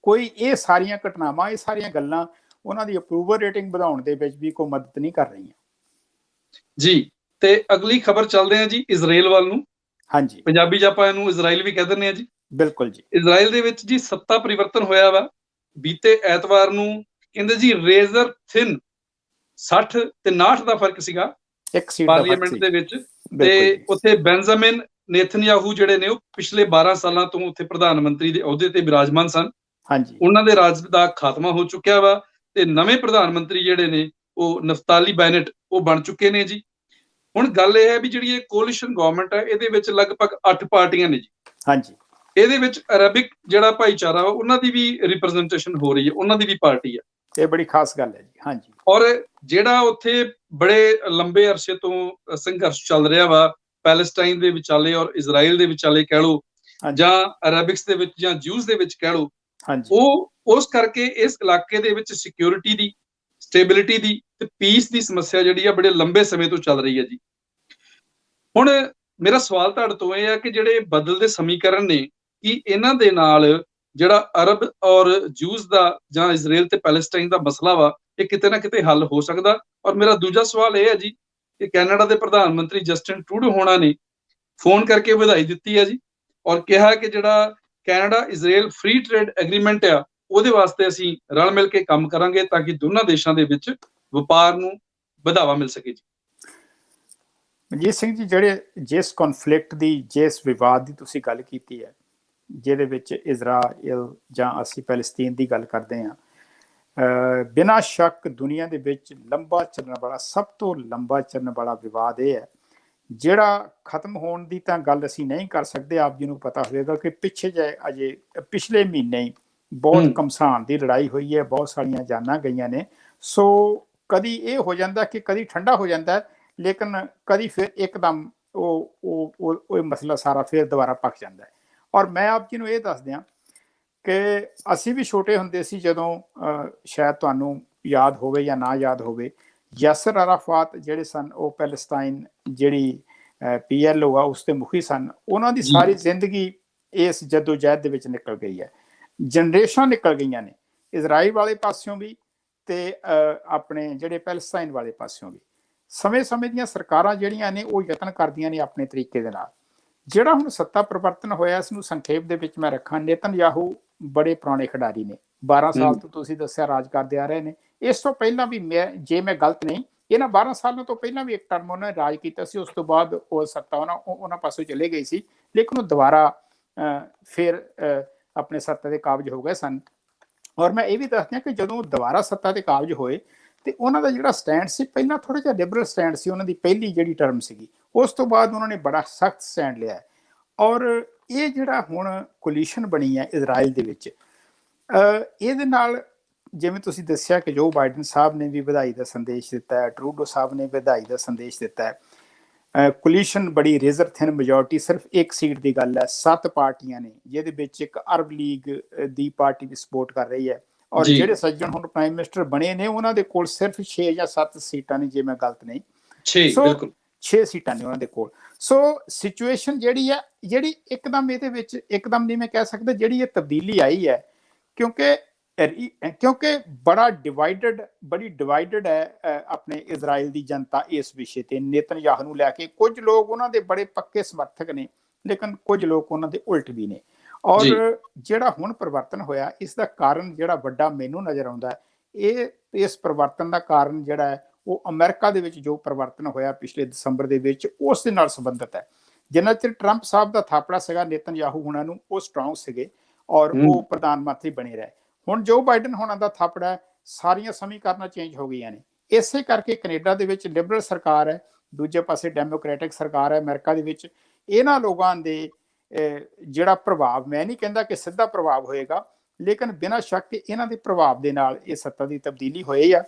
ਕੋਈ ਇਹ ਸਾਰੀਆਂ ਘਟਨਾਵਾਂ, ਇਹ ਸਾਰੀਆਂ ਗੱਲਾਂ ਉਹਨਾਂ ਦੀ ਅਪਰੂਵਲ ਰੇਟਿੰਗ ਵਧਾਉਣ ਦੇ ਵਿੱਚ ਵੀ ਕੋਈ ਮਦਦ ਨਹੀਂ ਕਰ ਰਹੀਆਂ ਜੀ। ਤੇ ਅਗਲੀ ਖਬਰ ਚੱਲਦੇ ਹਾਂ ਜੀ ਇਜ਼ਰਾਈਲ ਵੱਲ ਨੂੰ। ਹਾਂਜੀ, ਪੰਜਾਬੀ ਚ ਆਪਾਂ ਇਹਨੂੰ ਇਜ਼ਰਾਈਲ ਵੀ ਕਹਿ ਦਿੰਦੇ ਹਾਂ ਜੀ। ਬਿਲਕੁਲ ਜੀ। ਇਜ਼ਰਾਈਲ ਦੇ ਵਿੱਚ ਜੀ ਸੱਤਾ ਪਰਿਵਰਤਨ ਹੋਇਆ ਵਾ ਬੀਤੇ ਐਤਵਾਰ ਨੂੰ। ਕਹਿੰਦੇ ਜੀ ਰੇਜ਼ਰ ਥਿਨ 60 ਤੇ 69 ਦਾ ਫਰਕ ਸੀਗਾ ਇੱਕ ਸੀਟ ਪਾਰਲੀਮੈਂਟ ਦੇ ਵਿੱਚ। ਤੇ ਉੱਥੇ ਬੈਂਜਾਮਿਨ ਨੇਤਨਯਾਹੂ ਜਿਹੜੇ ਨੇ ਉਹ ਪਿਛਲੇ 12 ਸਾਲਾਂ ਤੋਂ ਉੱਥੇ ਪ੍ਰਧਾਨ ਮੰਤਰੀ ਦੇ ਅਹੁਦੇ ਤੇ ਬਿਰਾਜਮਾਨ ਸਨ। ਹਾਂਜੀ, ਉਹਨਾਂ ਦੇ ਰਾਜ ਦਾ ਖਾਤਮਾ ਹੋ ਚੁੱਕਿਆ ਵਾ ਤੇ ਨਵੇਂ ਪ੍ਰਧਾਨ ਮੰਤਰੀ ਜਿਹੜੇ ਨੇ ਉਹ ਨਫਤਾਲੀ ਬੈਨਟ ਉਹ ਬਣ ਚੁੱਕੇ ਨੇ ਜੀ। ਹੁਣ ਗੱਲ ਇਹ ਹੈ ਵੀ ਜਿਹੜੀ ਇਹ ਕੋਲੀਸ਼ਨ ਗਵਰਨਮੈਂਟ ਹੈ ਇਹਦੇ ਵਿੱਚ ਲਗਭਗ 8 ਪਾਰਟੀਆਂ ਨੇ ਜੀ। ਹਾਂਜੀ, ਇਹਦੇ ਵਿੱਚ ਅਰਬਿਕ ਜਿਹੜਾ ਭਾਈਚਾਰਾ ਉਹਨਾਂ ਦੀ ਵੀ ਰਿਪਰੈਜ਼ੈਂਟੇਸ਼ਨ ਹੋ ਰਹੀ ਹੈ, ਉਹਨਾਂ ਦੀ ਵੀ ਪਾਰਟੀ ਹੈ। ਇਹ ਬੜੀ ਖਾਸ ਗੱਲ ਹੈ ਜੀ। ਹਾਂਜੀ, ਔਰ ਜਿਹੜਾ ਉੱਥੇ ਬੜੇ ਲੰਬੇ ਅਰਸੇ ਤੋਂ ਸੰਘਰਸ਼ ਚੱਲ ਰਿਹਾ ਵਾ ਪੈਲੇਸਟਾਈਨ ਦੇ ਵਿਚਾਲੇ ਔਰ ਇਜ਼ਰਾਈਲ ਦੇ ਵਿਚਾਲੇ ਕਹਿ ਲਓ, ਜਾਂ ਅਰਬਿਕਸ ਦੇ ਵਿੱਚ ਜਾਂ ਜਿਊਜ਼ ਦੇ ਵਿੱਚ ਕਹਿ ਲਓ, ਉਹ ਉਸ ਕਰਕੇ ਇਸ ਇਲਾਕੇ ਦੇ ਵਿੱਚ ਸਿਕਿਉਰਿਟੀ ਦੀ, ਸਟੇਬਿਲਿਟੀ ਦੀ ਤੇ ਪੀਸ ਦੀ ਸਮੱਸਿਆ ਜਿਹੜੀ ਆ ਬੜੇ ਲੰਬੇ ਸਮੇਂ ਤੋਂ ਚੱਲ ਰਹੀ ਹੈ ਜੀ। ਹੁਣ ਮੇਰਾ ਸਵਾਲ ਤੁਹਾਡੇ ਤੋਂ ਇਹ ਹੈ ਕਿ ਜਿਹੜੇ ਬਦਲਦੇ ਸਮੀਕਰਨ ਨੇ, ਕੀ ਇਹਨਾਂ ਦੇ ਨਾਲ ਜਿਹੜਾ ਅਰਬ ਔਰ ਜਿਊਜ਼ ਦਾ ਜਾਂ ਇਜ਼ਰਾਈਲ ਤੇ ਪੈਲੇਸਟਾਈਨ ਦਾ ਮਸਲਾ ਵਾ ਇਹ ਕਿਤੇ ਨਾ ਕਿਤੇ ਹੱਲ ਹੋ ਸਕਦਾ? ਔਰ ਮੇਰਾ ਦੂਜਾ ਸਵਾਲ ਇਹ ਹੈ ਜੀ ਕਿ ਕੈਨੇਡਾ ਦੇ ਪ੍ਰਧਾਨ ਮੰਤਰੀ ਜਸਟਿਨ ਟਰੂਡੋ ਹੋਣਾ ਨੇ ਫੋਨ ਕਰਕੇ ਵਧਾਈ ਦਿੱਤੀ ਹੈ ਜੀ, ਔਰ ਕਿਹਾ ਕਿ ਜਿਹੜਾ Canada Israel free trade agreement ਆ ਉਹਦੇ ਵਾਸਤੇ ਅਸੀਂ ਰਲ ਮਿਲ ਕੇ ਕੰਮ ਕਰਾਂਗੇ ਤਾਂ ਕਿ ਦੋਨਾਂ ਦੇਸ਼ਾਂ ਦੇ ਵਿੱਚ ਵਪਾਰ ਨੂੰ ਵਧਾਵਾ ਮਿਲ ਸਕੇ ਜੀ। ਮਨਜੀਤ ਸਿੰਘ ਜੀ, ਜਿਸ ਕਨਫਲਿਕਟ ਦੀ, ਜਿਸ ਵਿਵਾਦ ਦੀ ਤੁਸੀਂ ਗੱਲ ਕੀਤੀ ਹੈ, ਜਿਹਦੇ ਵਿੱਚ ਇਜ਼ਰਾਈਲ ਜਾਂ ਅਸੀਂ ਪੈਲਸਤੀਨ ਦੀ ਗੱਲ ਕਰਦੇ ਹਾਂ, ਬਿਨਾਂ ਸ਼ੱਕ ਦੁਨੀਆ ਦੇ ਵਿੱਚ ਲੰਬਾ ਚੱਲਣ ਵਾਲਾ, ਸਭ ਤੋਂ ਲੰਬਾ ਚੱਲਣ ਵਾਲਾ ਵਿਵਾਦ ਇਹ ਹੈ ਜਿਹੜਾ ਖਤਮ ਹੋਣ ਦੀ ਤਾਂ ਗੱਲ ਅਸੀਂ ਨਹੀਂ ਕਰ ਸਕਦੇ। ਆਪ ਜੀ ਨੂੰ ਪਤਾ ਹੋਵੇਗਾ ਕਿ ਪਿਛਲੇ ਮਹੀਨੇ ਹੀ ਬਹੁਤ ਘਮਸਾਨ ਦੀ ਲੜਾਈ ਹੋਈ ਹੈ, ਬਹੁਤ ਸਾਰੀਆਂ ਜਾਨਾਂ ਗਈਆਂ ਨੇ। ਸੋ ਕਦੀ ਇਹ ਹੋ ਜਾਂਦਾ ਕਿ ਕਦੀ ਠੰਡਾ ਹੋ ਜਾਂਦਾ, ਲੇਕਿਨ ਕਦੀ ਫਿਰ ਇੱਕਦਮ ਉਹ ਮਸਲਾ ਸਾਰਾ ਫਿਰ ਦੁਬਾਰਾ ਪੱਕ ਜਾਂਦਾ ਹੈ। ਔਰ ਮੈਂ ਆਪ ਜੀ ਨੂੰ ਇਹ ਦੱਸ ਦਿਆਂ ਕਿ ਅਸੀਂ ਵੀ ਛੋਟੇ ਹੁੰਦੇ ਸੀ ਜਦੋਂ, ਸ਼ਾਇਦ ਤੁਹਾਨੂੰ ਯਾਦ ਹੋਵੇ ਜਾਂ ਨਾ ਯਾਦ ਹੋਵੇ, ਯਾਸਰ ਅਰਾਫਾਤ ਜਿਹੜੇ ਸਨ ਉਹ ਪੈਲਸਟਾਈਨ ਜਿਹੜੀ PLO ਆ ਉਸ ਦੇ ਮੁਖੀ ਸਨ। ਉਹਨਾਂ ਦੀ ਸਾਰੀ ਜ਼ਿੰਦਗੀ ਇਸ ਜਦੋਜਹਿਦ ਦੇ ਵਿੱਚ ਨਿਕਲ ਗਈ ਹੈ। ਜਨਰੇਸ਼ਨਾਂ ਨਿਕਲ ਗਈਆਂ ਨੇ, ਇਜ਼ਰਾਈਲ ਵਾਲੇ ਪਾਸਿਓਂ ਵੀ ਤੇ ਆਪਣੇ ਜਿਹੜੇ ਪੈਲਸਟਾਈਨ ਵਾਲੇ ਪਾਸਿਓਂ ਵੀ। ਸਮੇਂ ਦੀਆਂ ਸਰਕਾਰਾਂ ਜਿਹੜੀਆਂ ਨੇ ਉਹ ਯਤਨ ਕਰਦੀਆਂ ਨੇ ਆਪਣੇ ਤਰੀਕੇ ਦੇ ਨਾਲ। ਜਿਹੜਾ ਹੁਣ ਸੱਤਾ ਪਰਿਵਰਤਨ ਹੋਇਆ, ਇਸ ਨੂੰ ਸੰਖੇਪ ਦੇ ਵਿੱਚ ਮੈਂ ਰੱਖਾਂ। ਨੇਤਨਯਾਹੂ ਬੜੇ ਪੁਰਾਣੇ ਖਿਡਾਰੀ ਨੇ, 12 ਸਾਲ ਤੋਂ ਤੁਸੀਂ ਦੱਸਿਆ ਰਾਜ ਕਰਦੇ ਆ ਰਹੇ ਨੇ। ਇਸ ਤੋਂ ਪਹਿਲਾਂ ਵੀ ਜੇ ਮੈਂ ਗਲਤ ਨਹੀਂ, ਇਹਨਾਂ 12 ਸਾਲਾਂ ਤੋਂ ਪਹਿਲਾਂ ਵੀ ਇੱਕ ਟਰਮ ਉਹਨਾਂ ਨੇ ਰਾਜ ਕੀਤਾ ਸੀ। ਉਸ ਤੋਂ ਬਾਅਦ ਉਹ ਸੱਤਾ ਉਹਨਾਂ ਪਾਸੋਂ ਚਲੇ ਗਈ ਸੀ, ਲੇਕਿਨ ਉਹ ਦੁਬਾਰਾ ਫਿਰ ਆਪਣੇ ਸੱਤਾ ਦੇ ਕਾਬਜ ਹੋ ਗਏ ਸਨ। ਔਰ ਮੈਂ ਇਹ ਵੀ ਦੱਸਦਾ ਕਿ ਜਦੋਂ ਦੁਬਾਰਾ ਸੱਤਾ ਦੇ ਕਾਬਜ ਹੋਏ ਤੇ ਉਹਨਾਂ ਦਾ ਜਿਹੜਾ ਸਟੈਂਡ ਸੀ, ਪਹਿਲਾਂ ਥੋੜਾ ਜਿਹਾ ਲਿਬਰਲ ਸਟੈਂਡ ਸੀ ਉਹਨਾਂ ਦੀ ਪਹਿਲੀ ਜਿਹੜੀ ਟਰਮ ਸੀਗੀ। ਉਸ ਤੋਂ ਬਾਅਦ ਉਹਨਾਂ ਨੇ ਬੜਾ ਸਖਤ ਸਟੈਂਡ ਲਿਆ। ਔਰ ਇਹ ਜਿਹੜਾ ਹੁਣ ਕੋਲੀਸ਼ਨ ਬਣੀ ਹੈ ਇਜ਼ਰਾਈਲ ਦੇ ਵਿੱਚ, ਇਹਦੇ ਨਾਲ ਜਿਵੇਂ ਤੁਸੀਂ ਦੱਸਿਆ ਕਿ ਜੋ ਬਾਈਡਨ ਸਾਹਿਬ ਨੇ ਵੀ ਵਧਾਈ ਦਾ ਸੰਦੇਸ਼ ਦਿੱਤਾ ਹੈ, ਟਰੂਡੋ ਸਾਹਿਬ ਨੇ ਵਧਾਈ ਦਾ ਸੰਦੇਸ਼ ਦਿੱਤਾ ਹੈ। ਕੋਲੀਸ਼ਨ ਬੜੀ ਰੇਜ਼ਰ ਥਿਨ ਮੈਜੋਰਟੀ, ਸਿਰਫ ਇੱਕ ਸੀਟ ਦੀ ਗੱਲ ਹੈ। 7 ਪਾਰਟੀਆਂ ਨੇ ਜਿਹਦੇ ਵਿੱਚ ਇੱਕ ਅਰਬ ਲੀਗ ਦੀ ਪਾਰਟੀ ਵੀ ਸਪੋਰਟ ਕਰ ਰਹੀ ਹੈ। ਔਰ ਜਿਹੜੇ ਸੱਜਣ ਹੁਣ ਪ੍ਰਾਈਮ ਮਿਨਿਸਟਰ ਬਣੇ ਨੇ ਉਹਨਾਂ ਦੇ ਕੋਲ ਸਿਰਫ 6 ਜਾਂ 7 ਸੀਟਾਂ ਨੇ, ਜੇ ਮੈਂ ਗਲਤ ਨਹੀਂ, 6 ਸੀਟਾਂ ਨੇ ਉਹਨਾਂ ਦੇ ਕੋਲ। ਸੋ ਸਿਚੁਏਸ਼ਨ ਜਿਹੜੀ ਹੈ, ਜਿਹੜੀ ਇੱਕਦਮ ਇਹਦੇ ਵਿੱਚ ਇੱਕਦਮ ਨਹੀਂ ਮੈਂ ਕਹਿ ਸਕਦਾ ਜਿਹੜੀ ਇਹ ਤਬਦੀਲੀ ਆਈ ਹੈ, ਕਿਉਂਕਿ ਬੜੀ ਡਿਵਾਈਡਡ ਹੈ ਆਪਣੇ ਇਜ਼ਰਾਈਲ ਦੀ ਜਨਤਾ ਇਸ ਵਿਸ਼ੇ ਤੇ। ਨੇਤਨਯਾਹੂ ਨੂੰ ਲੈ ਕੇ ਕੁਝ ਲੋਕ ਉਹਨਾਂ ਦੇ ਬੜੇ ਪੱਕੇ ਸਮਰਥਕ ਨੇ, ਲੇਕਿਨ ਕੁਝ ਲੋਕ ਉਹਨਾਂ ਦੇ ਉਲਟ ਵੀ ਨੇ। ਔਰ ਜਿਹੜਾ ਹੁਣ ਪਰਿਵਰਤਨ ਹੋਇਆ, ਇਸ ਦਾ ਕਾਰਨ ਜਿਹੜਾ ਵੱਡਾ ਮੈਨੂੰ ਨਜ਼ਰ ਆਉਂਦਾ, ਇਸ ਪਰਿਵਰਤਨ ਦਾ ਕਾਰਨ ਜਿਹੜਾ ਹੈ ਉਹ ਅਮਰੀਕਾ ਦੇ ਵਿੱਚ ਜੋ ਪਰਿਵਰਤਨ ਹੋਇਆ ਪਿਛਲੇ ਦਸੰਬਰ ਦੇ ਵਿੱਚ, ਉਸ ਦੇ ਨਾਲ ਸੰਬੰਧਿਤ ਹੈ। ਜਿੰਨਾ ਚਿਰ ਟਰੰਪ ਸਾਹਿਬ ਦਾ ਥਾਪੜਾ ਸੀਗਾ ਨੇਤਨਯਾਹੂ ਹੁਣਾਂ ਨੂੰ, ਉਹ ਸਟਰੋਂਗ ਸੀਗੇ ਔਰ ਉਹ ਪ੍ਰਧਾਨ ਮੰਤਰੀ ਬਣੇ ਰਹੇ। ਹੁਣ ਜੋ ਬਾਈਡਨ ਹੋਣਾ ਦਾ ਥਾਪੜਾ, ਸਾਰੀਆਂ ਸਮੀਕਰਨਾਂ ਚੇਂਜ ਹੋ ਗਈਆਂ ਨੇ। ਇਸੇ ਕਰਕੇ ਕੈਨੇਡਾ ਦੇ ਵਿੱਚ ਲਿਬਰਲ ਸਰਕਾਰ ਹੈ, ਦੂਜੇ ਪਾਸੇ ਡੈਮੋਕ੍ਰੈਟਿਕ ਸਰਕਾਰ ਹੈ ਅਮਰੀਕਾ ਦੇ ਵਿੱਚ। ਇਹਨਾਂ ਲੋਕਾਂ ਦੇ ਜਿਹੜਾ ਪ੍ਰਭਾਵ, ਮੈਂ ਨਹੀਂ ਕਹਿੰਦਾ ਕਿ ਸਿੱਧਾ ਪ੍ਰਭਾਵ ਹੋਏਗਾ, ਲੇਕਿਨ ਬਿਨਾਂ ਸ਼ੱਕ ਇਹਨਾਂ ਦੇ ਪ੍ਰਭਾਵ ਦੇ ਨਾਲ ਇਹ ਸੱਤਾ ਦੀ ਤਬਦੀਲੀ ਹੋਈ ਆ।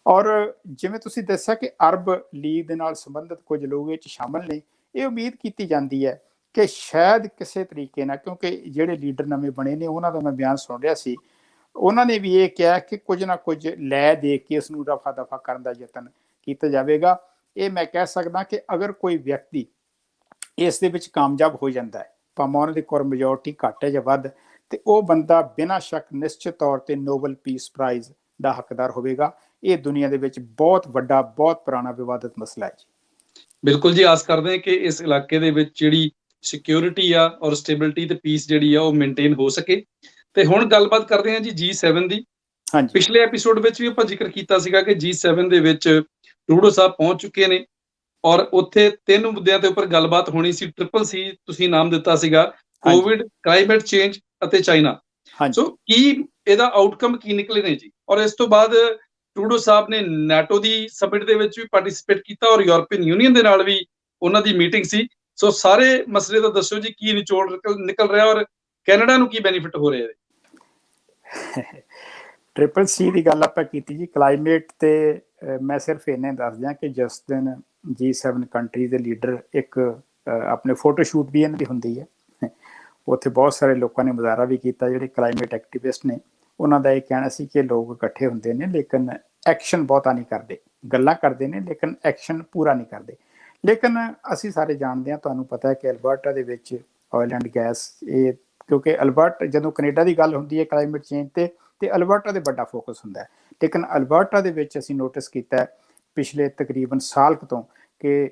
ਔਰ ਜਿਵੇਂ ਤੁਸੀਂ ਦੱਸਿਆ ਕਿ ਅਰਬ ਲੀਗ ਦੇ ਨਾਲ ਸੰਬੰਧਿਤ ਕੁਝ ਲੋਕ ਇਹ 'ਚ ਸ਼ਾਮਲ ਨੇ, ਇਹ ਉਮੀਦ ਕੀਤੀ ਜਾਂਦੀ ਹੈ ਕਿ ਸ਼ਾਇਦ ਕਿਸੇ ਤਰੀਕੇ ਨਾਲ, ਕਿਉਂਕਿ ਜਿਹੜੇ ਲੀਡਰ ਨਵੇਂ ਬਣੇ ਨੇ ਉਹਨਾਂ ਦਾ ਮੈਂ ਬਿਆਨ ਸੁਣ ਰਿਹਾ ਸੀ, ਉਹਨਾਂ ਨੇ ਵੀ ਇਹ ਕਿਹਾ ਕਿ ਕੁਝ ਨਾ ਕੁਝ ਲੈ ਦੇ ਕੇ ਇਸ ਨੂੰ ਰਫਾ ਦਫਾ ਕਰਨ ਦਾ ਯਤਨ ਕੀਤਾ ਜਾਵੇਗਾ। ਇਹ ਮੈਂ ਕਹਿ ਸਕਦਾ ਕਿ ਅਗਰ ਕੋਈ ਵਿਅਕਤੀ ਇਸ ਦੇ ਵਿੱਚ ਕਾਮਯਾਬ ਹੋ ਜਾਂਦਾ ਹੈ, ਭਾਵੇਂ ਉਹਨਾਂ ਦੀ ਕੋਰ ਮੈਜੋਰਟੀ ਘੱਟ ਹੈ ਜਾਂ ਵੱਧ, ਤੇ ਉਹ ਬੰਦਾ ਬਿਨਾਂ ਸ਼ੱਕ ਨਿਸ਼ਚਿਤ ਤੌਰ ਤੇ ਨੋਬਲ ਪੀਸ ਪ੍ਰਾਈਜ਼ ਦਾ ਹੱਕਦਾਰ ਹੋਵੇਗਾ। ਇਹ ਦੁਨੀਆ ਦੇ ਵਿੱਚ ਬਹੁਤ ਵੱਡਾ, ਬਹੁਤ ਪੁਰਾਣਾ ਵਿਵਾਦਿਤ ਮਸਲਾ ਹੈ ਜੀ। ਬਿਲਕੁਲ ਜੀ, ਆਸ ਕਰਦੇ ਹਾਂ ਕਿ ਇਸ ਇਲਾਕੇ ਦੇ ਵਿੱਚ ਜਿਹੜੀ ਸਿਕਿਉਰਿਟੀ ਆ ਔਰ ਸਟੇਬਿਲਿਟੀ ਤੇ ਪੀਸ ਜਿਹੜੀ ਆ ਉਹ ਮੇਨਟੇਨ ਹੋ ਸਕੇ। ਤੇ ਹੁਣ ਗੱਲਬਾਤ ਕਰਦੇ ਹਾਂ ਜੀ G7 ਦੀ। ਹਾਂਜੀ, ਪਿਛਲੇ ਐਪੀਸੋਡ ਵਿੱਚ ਵੀ ਆਪਾਂ ਜ਼ਿਕਰ ਕੀਤਾ ਸੀਗਾ ਕਿ G7 ਦੇ ਵਿੱਚ ਟਰੂਡੋ ਸਾਹਿਬ ਪਹੁੰਚ ਚੁੱਕੇ ਨੇ ਔਰ ਉੱਥੇ 3 ਮੁੱਦਿਆਂ ਦੇ ਉੱਪਰ ਗੱਲਬਾਤ ਹੋਣੀ ਸੀ। ਟ੍ਰਿਪਲ ਸੀ ਤੁਸੀਂ ਨਾਮ ਦਿੱਤਾ ਸੀਗਾ, ਕੋਵਿਡ, ਕਲਾਈਮੇਟ ਚੇਂਜ ਅਤੇ ਚਾਈਨਾ। ਸੋ ਕੀ ਇਹਦਾ ਆਊਟਕਮ ਕੀ ਨਿਕਲੇ ਨੇ ਜੀ? ਔਰ ਇਸ ਤੋਂ ਬਾਅਦ ਟਰੂਡੋ ਸਾਹਿਬ ਨੇ ਨੈਟੋ ਦੀ ਸਮਿਟ ਦੇ ਵਿੱਚ ਵੀ ਪਾਰਟਿਸਿਪੇਟ ਕੀਤਾ ਔਰ ਯੂਰਪੀਅਨ ਯੂਨੀਅਨ ਦੇ ਨਾਲ ਵੀ ਉਹਨਾਂ ਦੀ ਮੀਟਿੰਗ ਸੀ। ਸੋ ਸਾਰੇ ਮਸਲੇ ਦਾ ਦੱਸੋ ਜੀ, ਕੀ ਨਿਚੋੜ ਨਿਕਲ ਰਿਹਾ ਔਰ ਕੈਨੇਡਾ ਨੂੰ ਕੀ ਬੈਨੀਫਿਟ ਹੋ ਰਿਹਾ? ਟ੍ਰਿਪਲ ਸੀ ਦੀ ਗੱਲ ਆਪਾਂ ਕੀਤੀ ਜੀ, ਕਲਾਈਮੇਟ ਤੇ ਮੈਂ ਸਿਰਫ ਇਹਨੇ ਦੱਸ ਦਿਆਂ ਕਿ ਜਿਸ ਦਿਨ G7 ਕੰਟਰੀ ਦੇ ਲੀਡਰ ਇੱਕ ਆਪਣੇ ਫੋਟੋ ਸ਼ੂਟ ਵੀ ਇਹਨਾਂ ਦੀ ਹੁੰਦੀ ਹੈ, ਉੱਥੇ ਬਹੁਤ ਸਾਰੇ ਲੋਕਾਂ ਨੇ ਮੁਜ਼ਾਹਰਾ ਵੀ ਕੀਤਾ। ਜਿਹੜੇ ਕਲਾਈਮੇਟ ਐਕਟਿਵਿਸਟ ਨੇ ਉਹਨਾਂ ਦਾ ਇਹ ਕਹਿਣਾ ਸੀ ਕਿ ਲੋਕ ਇਕੱਠੇ ਹੁੰਦੇ ਨੇ ਲੇਕਿਨ ਐਕਸ਼ਨ ਬਹੁਤਾ ਨਹੀਂ ਕਰਦੇ, ਗੱਲਾਂ ਕਰਦੇ ਨੇ ਲੇਕਿਨ ਐਕਸ਼ਨ ਪੂਰਾ ਨਹੀਂ ਕਰਦੇ। ਲੇਕਿਨ ਅਸੀਂ ਸਾਰੇ ਜਾਣਦੇ ਹਾਂ, ਤੁਹਾਨੂੰ ਪਤਾ ਹੈ ਕਿ ਅਲਬਰਟਾ ਦੇ ਵਿੱਚ ਆਇਲ ਐਂਡ ਗੈਸ, ਇਹ ਕਿਉਂਕਿ ਅਲਬਰਟਾ, ਜਦੋਂ ਕੈਨੇਡਾ ਦੀ ਗੱਲ ਹੁੰਦੀ ਹੈ ਕਲਾਈਮੇਟ ਚੇਂਜ ਤੇ ਅਲਬਰਟਾ ਦੇ ਵੱਡਾ ਫੋਕਸ ਹੁੰਦਾ ਹੈ। ਲੇਕਿਨ ਅਲਬਰਟਾ ਦੇ ਵਿੱਚ ਅਸੀਂ ਨੋਟਿਸ ਕੀਤਾ ਪਿਛਲੇ ਤਕਰੀਬਨ ਸਾਲ ਕੁ ਤੋਂ ਕਿ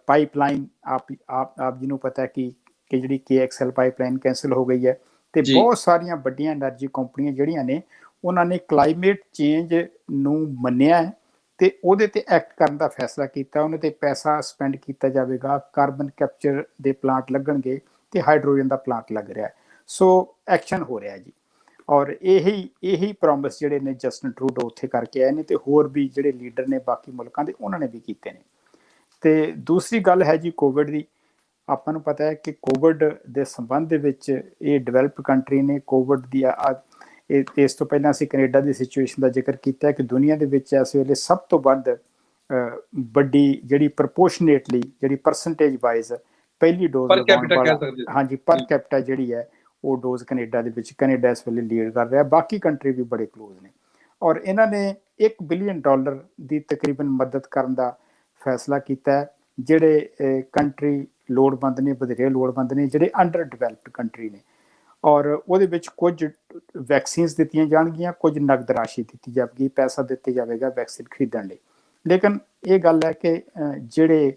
ਪਾਈਪਲਾਈਨ, ਆਪ ਜੀ ਨੂੰ ਪਤਾ ਹੈ ਕਿ ਜਿਹੜੀ KXL ਪਾਈਪਲਾਈਨ ਕੈਂਸਲ ਹੋ ਗਈ ਹੈ ਤੇ ਬਹੁਤ ਸਾਰੀਆਂ ਵੱਡੀਆਂ એનર્ਜੀ ਕੰਪਨੀਆਂ ਜਿਹੜੀਆਂ ਨੇ ਉਹਨਾਂ ਨੇ ਕਲਾਈਮੇਟ ਚੇਂਜ ਨੂੰ ਮੰਨਿਆ ਹੈ ਤੇ ਉਹਦੇ ਤੇ ਐਕਟ ਕਰਨ ਦਾ ਫੈਸਲਾ ਕੀਤਾ। ਉਹਨਾਂ ਤੇ ਪੈਸਾ ਸਪੈਂਡ ਕੀਤਾ ਜਾਵੇਗਾ, ਕਾਰਬਨ ਕੈਪਚਰ ਦੇ ਪਲਾਂਟ ਲੱਗਣਗੇ ਤੇ ਹਾਈਡਰੋਜਨ ਦਾ ਪਲਾਂਟ ਲੱਗ ਰਿਹਾ ਹੈ। ਸੋ ਐਕਸ਼ਨ ਹੋ ਰਿਹਾ ਜੀ, ਔਰ ਇਹੀ ਪ੍ਰੋਮਿਸ ਜਿਹੜੇ ਨੇ ਜਸਟਿਨ ਟਰੂਡੋ ਉੱਥੇ ਕਰਕੇ ਆਏ ਨੇ ਤੇ ਹੋਰ ਵੀ ਜਿਹੜੇ ਲੀਡਰ ਨੇ ਬਾਕੀ ਮੁਲਕਾਂ ਦੇ ਉਹਨਾਂ ਨੇ ਵੀ ਕੀਤੇ ਨੇ। ਤੇ ਦੂਸਰੀ ਗੱਲ ਹੈ ਜੀ ਕੋਵਿਡ ਦੀ। ਆਪਾਂ ਨੂੰ ਪਤਾ ਹੈ ਕਿ ਕੋਵਿਡ ਦੇ ਸੰਬੰਧ ਦੇ ਵਿੱਚ ਇਹ ਡਿਵੈਲਪ ਕੰਟਰੀ ਨੇ ਕੋਵਿਡ ਦੀ ਇਸ ਤੋਂ ਪਹਿਲਾਂ ਅਸੀਂ ਕੈਨੇਡਾ ਦੀ ਸਿਚੁਏਸ਼ਨ ਦਾ ਜ਼ਿਕਰ ਕੀਤਾ ਕਿ ਦੁਨੀਆ ਦੇ ਵਿੱਚ ਇਸ ਵੇਲੇ ਸਭ ਤੋਂ ਵੱਧ ਵੱਡੀ ਜਿਹੜੀ ਪ੍ਰਪੋਰਸ਼ਨੇਟਲੀ, ਜਿਹੜੀ ਪਰਸੈਂਟੇਜ ਵਾਈਜ਼ ਪਹਿਲੀ ਡੋਜ਼ ਲਗਾਉਣ ਵਾਲਾ, ਹਾਂਜੀ, ਪਰ ਕੈਪੀਟਾ ਜਿਹੜੀ ਹੈ ਉਹ ਡੋਜ਼ ਕੈਨੇਡਾ ਦੇ ਵਿੱਚ, ਕੈਨੇਡਾ ਇਸ ਵੇਲੇ ਲੀਡ ਕਰ ਰਿਹਾ। ਬਾਕੀ ਕੰਟਰੀ ਵੀ ਬੜੇ ਕਲੋਜ਼ ਨੇ ਔਰ ਇਹਨਾਂ ਨੇ $1 ਬਿਲੀਅਨ ਦੀ ਤਕਰੀਬਨ ਮਦਦ ਕਰਨ ਦਾ ਫੈਸਲਾ ਕੀਤਾ ਹੈ। ਜਿਹੜੇ ਕੰਟਰੀ ਲੋੜਵੰਦ ਨੇ, ਵਧੇਰੇ ਲੋੜਵੰਦ ਨੇ, ਜਿਹੜੇ ਅੰਡਰ ਡਿਵੈਲਪਡ ਕੰਟਰੀ ਨੇ, ਔਰ ਉਹਦੇ ਵਿੱਚ ਕੁਝ ਵੈਕਸੀਨਸ ਦਿੱਤੀਆਂ ਜਾਣਗੀਆਂ, ਕੁਝ ਨਗਦ ਰਾਸ਼ੀ ਦਿੱਤੀ ਜਾਵੇਗੀ, ਪੈਸਾ ਦਿੱਤਾ ਜਾਵੇਗਾ ਵੈਕਸੀਨ ਖਰੀਦਣ ਲਈ। ਲੇਕਿਨ ਇਹ ਗੱਲ ਹੈ ਕਿ ਜਿਹੜੇ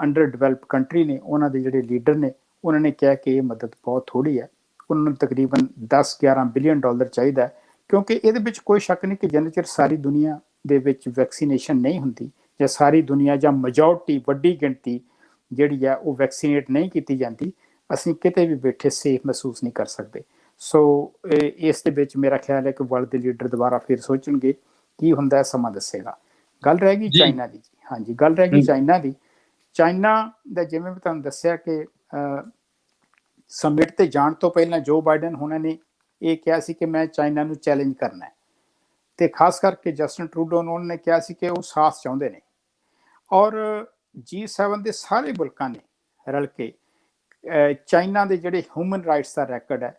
ਅੰਡਰ ਡਿਵੈਲਪਡ ਕੰਟਰੀ ਨੇ ਉਹਨਾਂ ਦੇ ਜਿਹੜੇ ਲੀਡਰ ਨੇ ਉਹਨਾਂ ਨੇ ਕਿਹਾ ਕਿ ਇਹ ਮਦਦ ਬਹੁਤ ਥੋੜ੍ਹੀ ਹੈ, ਉਹਨਾਂ ਨੂੰ ਤਕਰੀਬਨ $10-11 ਬਿਲੀਅਨ ਚਾਹੀਦਾ, ਕਿਉਂਕਿ ਇਹਦੇ ਵਿੱਚ ਕੋਈ ਸ਼ੱਕ ਨਹੀਂ ਕਿ ਜਿੰਨਾ ਚਿਰ ਸਾਰੀ ਦੁਨੀਆ ਦੇ ਵਿੱਚ ਵੈਕਸੀਨੇਸ਼ਨ ਨਹੀਂ ਹੁੰਦੀ, ਜਾਂ ਸਾਰੀ ਦੁਨੀਆ ਜਾਂ ਮੈਜੋਰਟੀ, ਵੱਡੀ ਗਿਣਤੀ ਜਿਹੜੀ ਹੈ ਉਹ ਵੈਕਸੀਨੇਟ ਨਹੀਂ ਕੀਤੀ ਜਾਂਦੀ, ਅਸੀਂ ਕਿਤੇ ਵੀ ਬੈਠੇ ਸੇਫ ਮਹਿਸੂਸ ਨਹੀਂ ਕਰ ਸਕਦੇ। ਸੋ ਇਸ ਦੇ ਵਿੱਚ ਮੇਰਾ ਖਿਆਲ ਹੈ ਕਿ ਵਰਲਡ ਦੇ ਲੀਡਰ ਦੁਬਾਰਾ ਫਿਰ ਸੋਚਣਗੇ, ਕੀ ਹੁੰਦਾ ਹੈ ਸਮਾਂ ਦੱਸੇਗਾ। ਗੱਲ ਰਹਿ ਗਈ ਚਾਈਨਾ ਦੀ ਜੀ। ਹਾਂਜੀ, ਗੱਲ ਰਹਿ ਗਈ ਚਾਈਨਾ ਦੀ। ਚਾਈਨਾ ਦਾ ਜਿਵੇਂ ਮੈਂ ਤੁਹਾਨੂੰ ਦੱਸਿਆ ਕਿ ਸਮਿਟ ਤੇ ਜਾਣ ਤੋਂ ਪਹਿਲਾਂ ਜੋ ਬਾਈਡਨ ਹੋਣਾ ਨੇ ਇਹ ਕਿਹਾ ਸੀ ਕਿ ਮੈਂ ਚਾਈਨਾ ਨੂੰ ਚੈਲੰਜ ਕਰਨਾ ਹੈ, ਤੇ ਖਾਸ ਕਰਕੇ ਜਸਟਿਨ ਟਰੂਡੋ ਨੂੰ ਉਹਨਾਂ ਨੇ ਕਿਹਾ ਸੀ ਕਿ ਉਹ ਸਾਥ ਚਾਹੁੰਦੇ ਨੇ। ਔਰ G7 ਦੇ ਸਾਰੇ ਮੁਲਕਾਂ ਨੇ ਰਲ ਕੇ ਚਾਈਨਾ ਦੇ ਜਿਹੜੇ ਹਿਊਮਨ ਰਾਈਟਸ ਦਾ ਰੈਕਡ ਹੈ,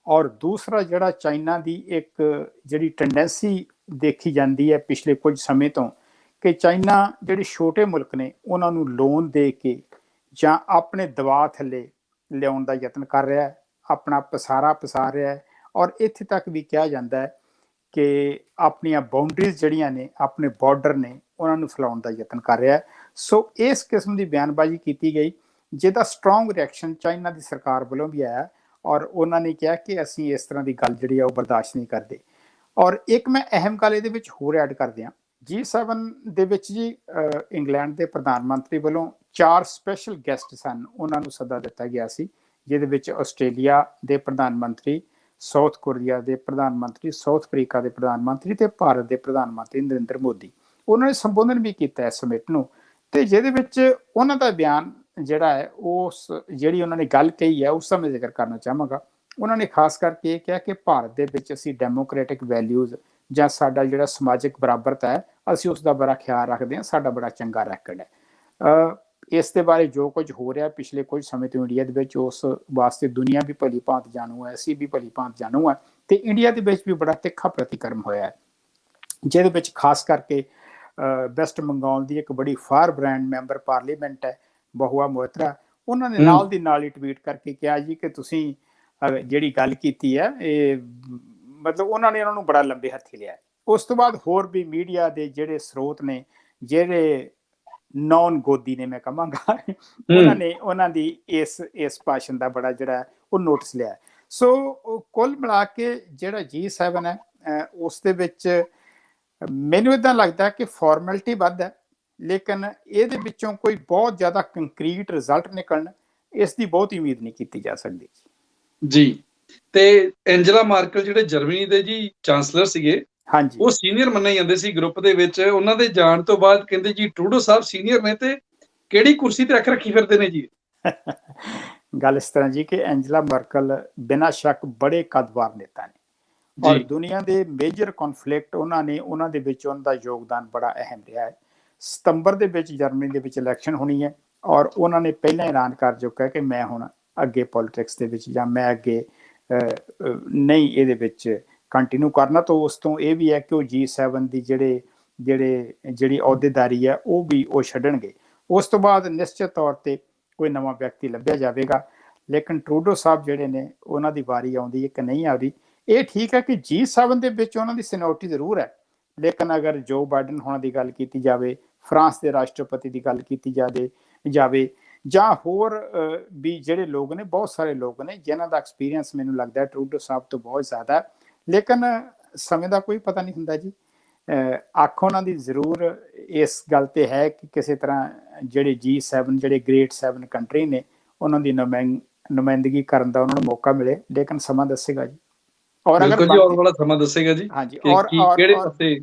ਔਰ ਦੂਸਰਾ ਜਿਹੜਾ ਚਾਈਨਾ ਦੀ ਇੱਕ ਜਿਹੜੀ ਟੈਂਡੈਂਸੀ ਦੇਖੀ ਜਾਂਦੀ ਹੈ ਪਿਛਲੇ ਕੁਝ ਸਮੇਂ ਤੋਂ ਕਿ ਚਾਈਨਾ ਜਿਹੜੇ ਛੋਟੇ ਮੁਲਕ ਨੇ ਉਹਨਾਂ ਨੂੰ ਲੋਨ ਦੇ ਕੇ ਜਾਂ ਆਪਣੇ ਦਬਾਅ ਥੱਲੇ ਲਿਆਉਣ ਦਾ ਯਤਨ ਕਰ ਰਿਹਾ ਹੈ, ਆਪਣਾ ਪਸਾਰਾ ਪਸਾਰ ਰਿਹਾ ਹੈ, ਔਰ ਇੱਥੇ ਤੱਕ ਵੀ ਕਿਹਾ ਜਾਂਦਾ ਹੈ ਕਿ ਆਪਣੀਆਂ ਬਾਉਂਡਰੀਜ਼ ਜਿਹੜੀਆਂ ਨੇ, ਆਪਣੇ ਬਾਰਡਰ ਨੇ, ਉਹਨਾਂ ਨੂੰ ਫੈਲਾਉਣ ਦਾ ਯਤਨ ਕਰ ਰਿਹਾ ਹੈ। ਸੋ ਇਸ ਕਿਸਮ ਦੀ ਬਿਆਨਬਾਜ਼ੀ ਕੀਤੀ ਗਈ ਜਿਹਦਾ ਸਟਰੋਂਗ ਰਿਐਕਸ਼ਨ ਚਾਈਨਾ ਦੀ ਸਰਕਾਰ ਵੱਲੋਂ ਵੀ ਆਇਆ, ਔਰ ਉਹਨਾਂ ਨੇ ਕਿਹਾ ਕਿ ਅਸੀਂ ਇਸ ਤਰ੍ਹਾਂ ਦੀ ਗੱਲ ਜਿਹੜੀ ਆ ਉਹ ਬਰਦਾਸ਼ਤ ਨਹੀਂ ਕਰਦੇ। ਔਰ ਇੱਕ ਮੈਂ ਅਹਿਮ ਗੱਲ ਇਹਦੇ ਵਿੱਚ ਹੋਰ ਐਡ ਕਰ ਦਿਆਂ, G7 ਦੇ ਵਿੱਚ ਜੀ ਇੰਗਲੈਂਡ ਦੇ ਪ੍ਰਧਾਨ ਮੰਤਰੀ ਵੱਲੋਂ 4 ਸਪੈਸ਼ਲ ਗੈਸਟ ਸਨ, ਉਹਨਾਂ ਨੂੰ ਸੱਦਾ ਦਿੱਤਾ ਗਿਆ ਸੀ, ਜਿਹਦੇ ਵਿੱਚ ਆਸਟ੍ਰੇਲੀਆ ਦੇ ਪ੍ਰਧਾਨ ਮੰਤਰੀ, ਸਾਊਥ ਕੋਰੀਆ ਦੇ ਪ੍ਰਧਾਨ ਮੰਤਰੀ, ਸਾਊਥ ਅਫਰੀਕਾ ਦੇ ਪ੍ਰਧਾਨ ਮੰਤਰੀ ਤੇ ਭਾਰਤ ਦੇ ਪ੍ਰਧਾਨ ਮੰਤਰੀ ਨਰਿੰਦਰ ਮੋਦੀ। ਉਹਨਾਂ ਨੇ ਸੰਬੋਧਨ ਵੀ ਕੀਤਾ ਇਸ ਸਮਿਟ ਨੂੰ, ਤੇ ਜਿਹਦੇ ਵਿੱਚ ਉਹਨਾਂ ਦਾ ਬਿਆਨ ਜਿਹੜਾ ਹੈ ਉਸ ਜਿਹੜੀ ਉਹਨਾਂ ਨੇ ਗੱਲ ਕਹੀ ਹੈ ਉਸ ਦਾ ਮੈਂ ਜ਼ਿਕਰ ਕਰਨਾ ਚਾਹਾਂਗਾ। ਉਹਨਾਂ ਨੇ ਖਾਸ ਕਰਕੇ ਇਹ ਕਿਹਾ ਕਿ ਭਾਰਤ ਦੇ ਵਿੱਚ ਅਸੀਂ ਡੈਮੋਕ੍ਰੈਟਿਕ ਵੈਲਿਊਜ਼ ਜਾਂ ਸਾਡਾ ਜਿਹੜਾ ਸਮਾਜਿਕ ਬਰਾਬਰਤਾ ਹੈ ਅਸੀਂ ਉਸ ਦਾ ਬੜਾ ਖਿਆਲ ਰੱਖਦੇ ਹਾਂ, ਸਾਡਾ ਬੜਾ ਚੰਗਾ ਰੈਕਡ ਹੈ। ਇਸ ਦੇ ਬਾਰੇ ਜੋ ਕੁਝ ਹੋ ਰਿਹਾ ਪਿਛਲੇ ਕੁਝ ਸਮੇਂ ਤੋਂ ਇੰਡੀਆ ਦੇ ਵਿੱਚ ਉਸ ਵਾਸਤੇ ਦੁਨੀਆ ਵੀ ਭਲੀ ਭਾਂਤ ਜਾਣੂ ਹੈ, ਅਸੀਂ ਵੀ ਭਲੀ ਭਾਂਤ ਜਾਣੂ ਹੈ, ਤੇ ਇੰਡੀਆ ਦੇ ਵਿੱਚ ਵੀ ਬੜਾ ਤਿੱਖਾ ਪ੍ਰਤੀਕਰਮ ਹੋਇਆ ਹੈ, ਜਿਹਦੇ ਵਿੱਚ ਖਾਸ ਕਰਕੇ ਵੈਸਟ ਬੰਗਾਲ ਦੀ ਇੱਕ ਬੜੀ ਫਾਰ ਬ੍ਰਾਂਡ ਮੈਂਬਰ ਪਾਰਲੀਮੈਂਟ ਹੈ ਬਹੁਆ ਮੋਇਤਰਾ, ਉਹਨਾਂ ਨੇ ਨਾਲ ਦੀ ਨਾਲ ਹੀ ਟਵੀਟ ਕਰਕੇ ਕਿਹਾ ਜੀ ਕਿ ਤੁਸੀਂ ਜਿਹੜੀ ਗੱਲ ਕੀਤੀ ਹੈ ਇਹ ਮਤਲਬ ਉਹਨਾਂ ਨੇ ਉਹਨਾਂ ਨੂੰ ਬੜਾ ਲੰਬੇ ਹੱਥੀ ਲਿਆ। ਉਸ ਤੋਂ ਬਾਅਦ ਹੋਰ ਵੀ ਮੀਡੀਆ ਦੇ ਜਿਹੜੇ ਸਰੋਤ ਨੇ, ਜਿਹੜੇ ਨੌਨ ਗੋਦੀ ਨੇ ਮੈਂ ਕਹਾਂਗਾ, ਉਹਨਾਂ ਦੀ ਇਸ ਭਾਸ਼ਣ ਦਾ ਬੜਾ ਜਿਹੜਾ ਉਹ ਨੋਟਿਸ ਲਿਆ। ਸੋ ਕੁੱਲ ਮਿਲਾ ਕੇ ਜਿਹੜਾ G7 ਹੈ ਉਸ ਦੇ ਵਿੱਚ ਮੈਨੂੰ ਇੱਦਾਂ ਲੱਗਦਾ ਕਿ ਫਾਰਮੈਲਿਟੀ ਵੱਧ ਹੈ, ਲੇਕਿਨ ਇਹਦੇ ਵਿੱਚੋਂ ਕੋਈ ਬਹੁਤ ਜ਼ਿਆਦਾ ਕੰਕਰੀਟ ਰਿਜ਼ਲਟ ਨਿਕਲਣ ਇਸ ਦੀ ਬਹੁਤੀ ਉਮੀਦ ਨਹੀਂ ਕੀਤੀ ਜਾ ਸਕਦੀ ਜੀ। ਤੇ ਐਂਜਲਾ ਮਾਰਕਲ ਜਿਹੜੇ ਜਰਮਨੀ ਦੇ ਜੀ ਚਾਂਸਲਰ ਸੀਗੇ, ਹਾਂਜੀ, ਉਹ ਸੀਨੀਅਰ ਮੰਨੇ ਜਾਂਦੇ ਸੀ ਗਰੁੱਪ ਦੇ ਵਿੱਚ। ਉਹਨਾਂ ਦੇ ਜਾਣ ਤੋਂ ਬਾਅਦ ਕਹਿੰਦੇ ਜੀ ਟਰੂਡੋ ਸਾਹਿਬ ਸੀਨੀਅਰ ਨੇ ਤੇ ਕਿਹੜੀ ਕੁਰਸੀ ਤੇ ਅੱਖ ਰੱਖੀ ਫਿਰਦੇ ਨੇ ਜੀ। ਗੱਲ ਇਸ ਤਰ੍ਹਾਂ ਜੀ ਕਿ ਐਂਜਲਾ ਮਾਰਕਲ ਬਿਨਾਂ ਸ਼ੱਕ ਬੜੇ ਕੱਦਵਾਰ ਨੇਤਾ ਨੇ, ਔਰ ਦੁਨੀਆ ਦੇ ਮੇਜਰ ਕਨਫਲਿਕਟ ਉਹਨਾਂ ਦੇ ਵਿੱਚ ਉਹਨਾਂ ਦਾ ਯੋਗਦਾਨ ਬੜਾ ਅਹਿਮ ਰਿਹਾ ਹੈ। ਸਤੰਬਰ ਦੇ ਵਿੱਚ ਜਰਮਨੀ ਦੇ ਵਿੱਚ ਇਲੈਕਸ਼ਨ ਹੋਣੀ ਹੈ, ਔਰ ਉਹਨਾਂ ਨੇ ਪਹਿਲਾਂ ਐਲਾਨ ਕਰ ਚੁੱਕਾ ਕਿ ਮੈਂ ਹੁਣ ਅੱਗੇ ਪੋਲਿਟਿਕਸ ਦੇ ਵਿੱਚ ਜਾਂ ਮੈਂ ਅੱਗੇ ਨਹੀਂ ਇਹਦੇ ਵਿੱਚ ਕੰਟੀਨਿਊ ਕਰਨਾ। ਤਾਂ ਉਸ ਤੋਂ ਇਹ ਵੀ ਹੈ ਕਿ ਉਹ G7 ਦੀ ਜਿਹੜੀ ਅਹੁਦੇਦਾਰੀ ਹੈ ਉਹ ਛੱਡਣਗੇ। ਉਸ ਤੋਂ ਬਾਅਦ ਨਿਸ਼ਚਿਤ ਤੌਰ ਤੇ ਕੋਈ ਨਵਾਂ ਵਿਅਕਤੀ ਲੱਭਿਆ ਜਾਵੇਗਾ, ਲੇਕਿਨ ਟਰੂਡੋ ਸਾਹਿਬ ਜਿਹੜੇ ਨੇ ਉਹਨਾਂ ਦੀ ਵਾਰੀ ਆਉਂਦੀ ਹੈ ਕਿ ਨਹੀਂ ਆਉਂਦੀ। ਇਹ ਠੀਕ ਹੈ ਕਿ G7 ਦੇ ਵਿੱਚ ਉਹਨਾਂ ਦੀ ਸੀਨੀਅਰਟੀ ਜ਼ਰੂਰ ਹੈ, ਲੇਕਿਨ ਅਗਰ ਜੋ ਬਾਈਡਨ ਹੋਣਾ ਦੀ ਗੱਲ ਕੀਤੀ ਜਾਵੇ, ਫਰਾਂਸ ਦੇ ਰਾਸ਼ਟਰਪਤੀ ਦੀ ਗੱਲ ਕੀਤੀ ਜਾਵੇ ਜਾਂ ਹੋਰ ਵੀ ਜਿਹੜੇ ਲੋਕ ਨੇ, ਬਹੁਤ ਸਾਰੇ ਲੋਕ ਨੇ ਜਿਨ੍ਹਾਂ ਦਾ ਐਕਸਪੀਰੀਅੰਸ ਮੈਨੂੰ ਲੱਗਦਾ ਹੈ ਟਰੂਡੋ ਸਾਹਿਬ ਤੋਂ ਬਹੁਤ ਜ਼ਿਆਦਾ, ਲੇਕਿਨ ਸਮੇਂ ਦਾ ਕੋਈ ਪਤਾ ਨਹੀਂ ਹੁੰਦਾ ਜੀ। ਅੱਖ ਉਹਨਾਂ ਦੀ ਜ਼ਰੂਰ ਇਸ ਗੱਲ ਤੇ ਹੈ ਕਿ ਕਿਸੇ ਤਰ੍ਹਾਂ ਜਿਹੜੇ G7 ਜਿਹੜੇ ਗ੍ਰੇਟ 7 ਕੰਟਰੀ ਨੇ ਉਹਨਾਂ ਦੀ ਨੁਮਾਇੰਦਗੀ ਕਰਨ ਦਾ ਉਹਨਾਂ ਨੂੰ ਮੌਕਾ ਮਿਲੇ, ਲੇਕਿਨ ਸਮਾਂ ਦੱਸੇਗਾ ਜੀ। ਔਰ ਅਗਰ ਆਉਣ ਵਾਲਾ ਸਮਾਂ ਦੱਸੇਗਾ ਜੀ ਹਾਂਜੀ, ਕਿਹੜੇ ਪਾਸੇ।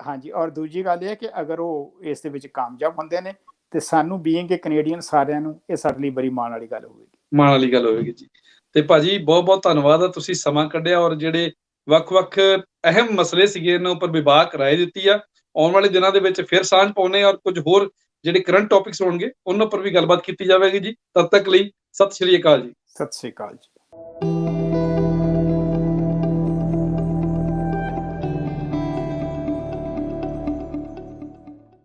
ਹਾਂਜੀ, ਔਰ ਦੂਜੀ ਗੱਲ ਇਹ ਹੈ ਕਿ ਅਗਰ ਉਹ ਇਸ ਦੇ ਵਿੱਚ ਕਾਮਯਾਬ ਹੁੰਦੇ ਨੇ ਤੇ ਸਾਨੂੰ ਬੀਇੰਗ ਏ ਕੈਨੇਡੀਅਨ ਸਾਰਿਆਂ ਨੂੰ ਇਹ ਸਾਡੇ ਲਈ ਬੜੀ ਮਾਣ ਵਾਲੀ ਗੱਲ ਹੋਵੇਗੀ ਜੀ। ਤੇ ਭਾਜੀ ਬਹੁਤ ਬਹੁਤ ਧੰਨਵਾਦ ਆ, ਤੁਸੀਂ ਸਮਾਂ ਕੱਢਿਆ ਔਰ ਜਿਹੜੇ ਵੱਖ-ਵੱਖ ਅਹਿਮ ਮਸਲੇ ਸੀਗੇ ਇਹਨਾਂ ਉੱਪਰ ਵਿਭਾਗ ਰਾਏ ਦਿੱਤੀ ਆ। ਆਉਣ ਵਾਲੇ ਦਿਨਾਂ ਦੇ ਵਿੱਚ ਫਿਰ ਸਾਂਝ ਪਾਉਣੇ ਔਰ ਕੁਝ ਹੋਰ ਜਿਹੜੇ ਕਰੰਟ ਟੌਪਿਕਸ ਹੋਣਗੇ ਉਹਨਾਂ ਉੱਪਰ ਵੀ ਗੱਲਬਾਤ ਕੀਤੀ ਜਾਵੇਗੀ ਜੀ। ਤਦ ਤੱਕ ਲਈ ਸਤਿ ਸ਼੍ਰੀ ਅਕਾਲ ਜੀ। ਸਤਿ ਸ਼੍ਰੀ ਅਕਾਲ ਜੀ।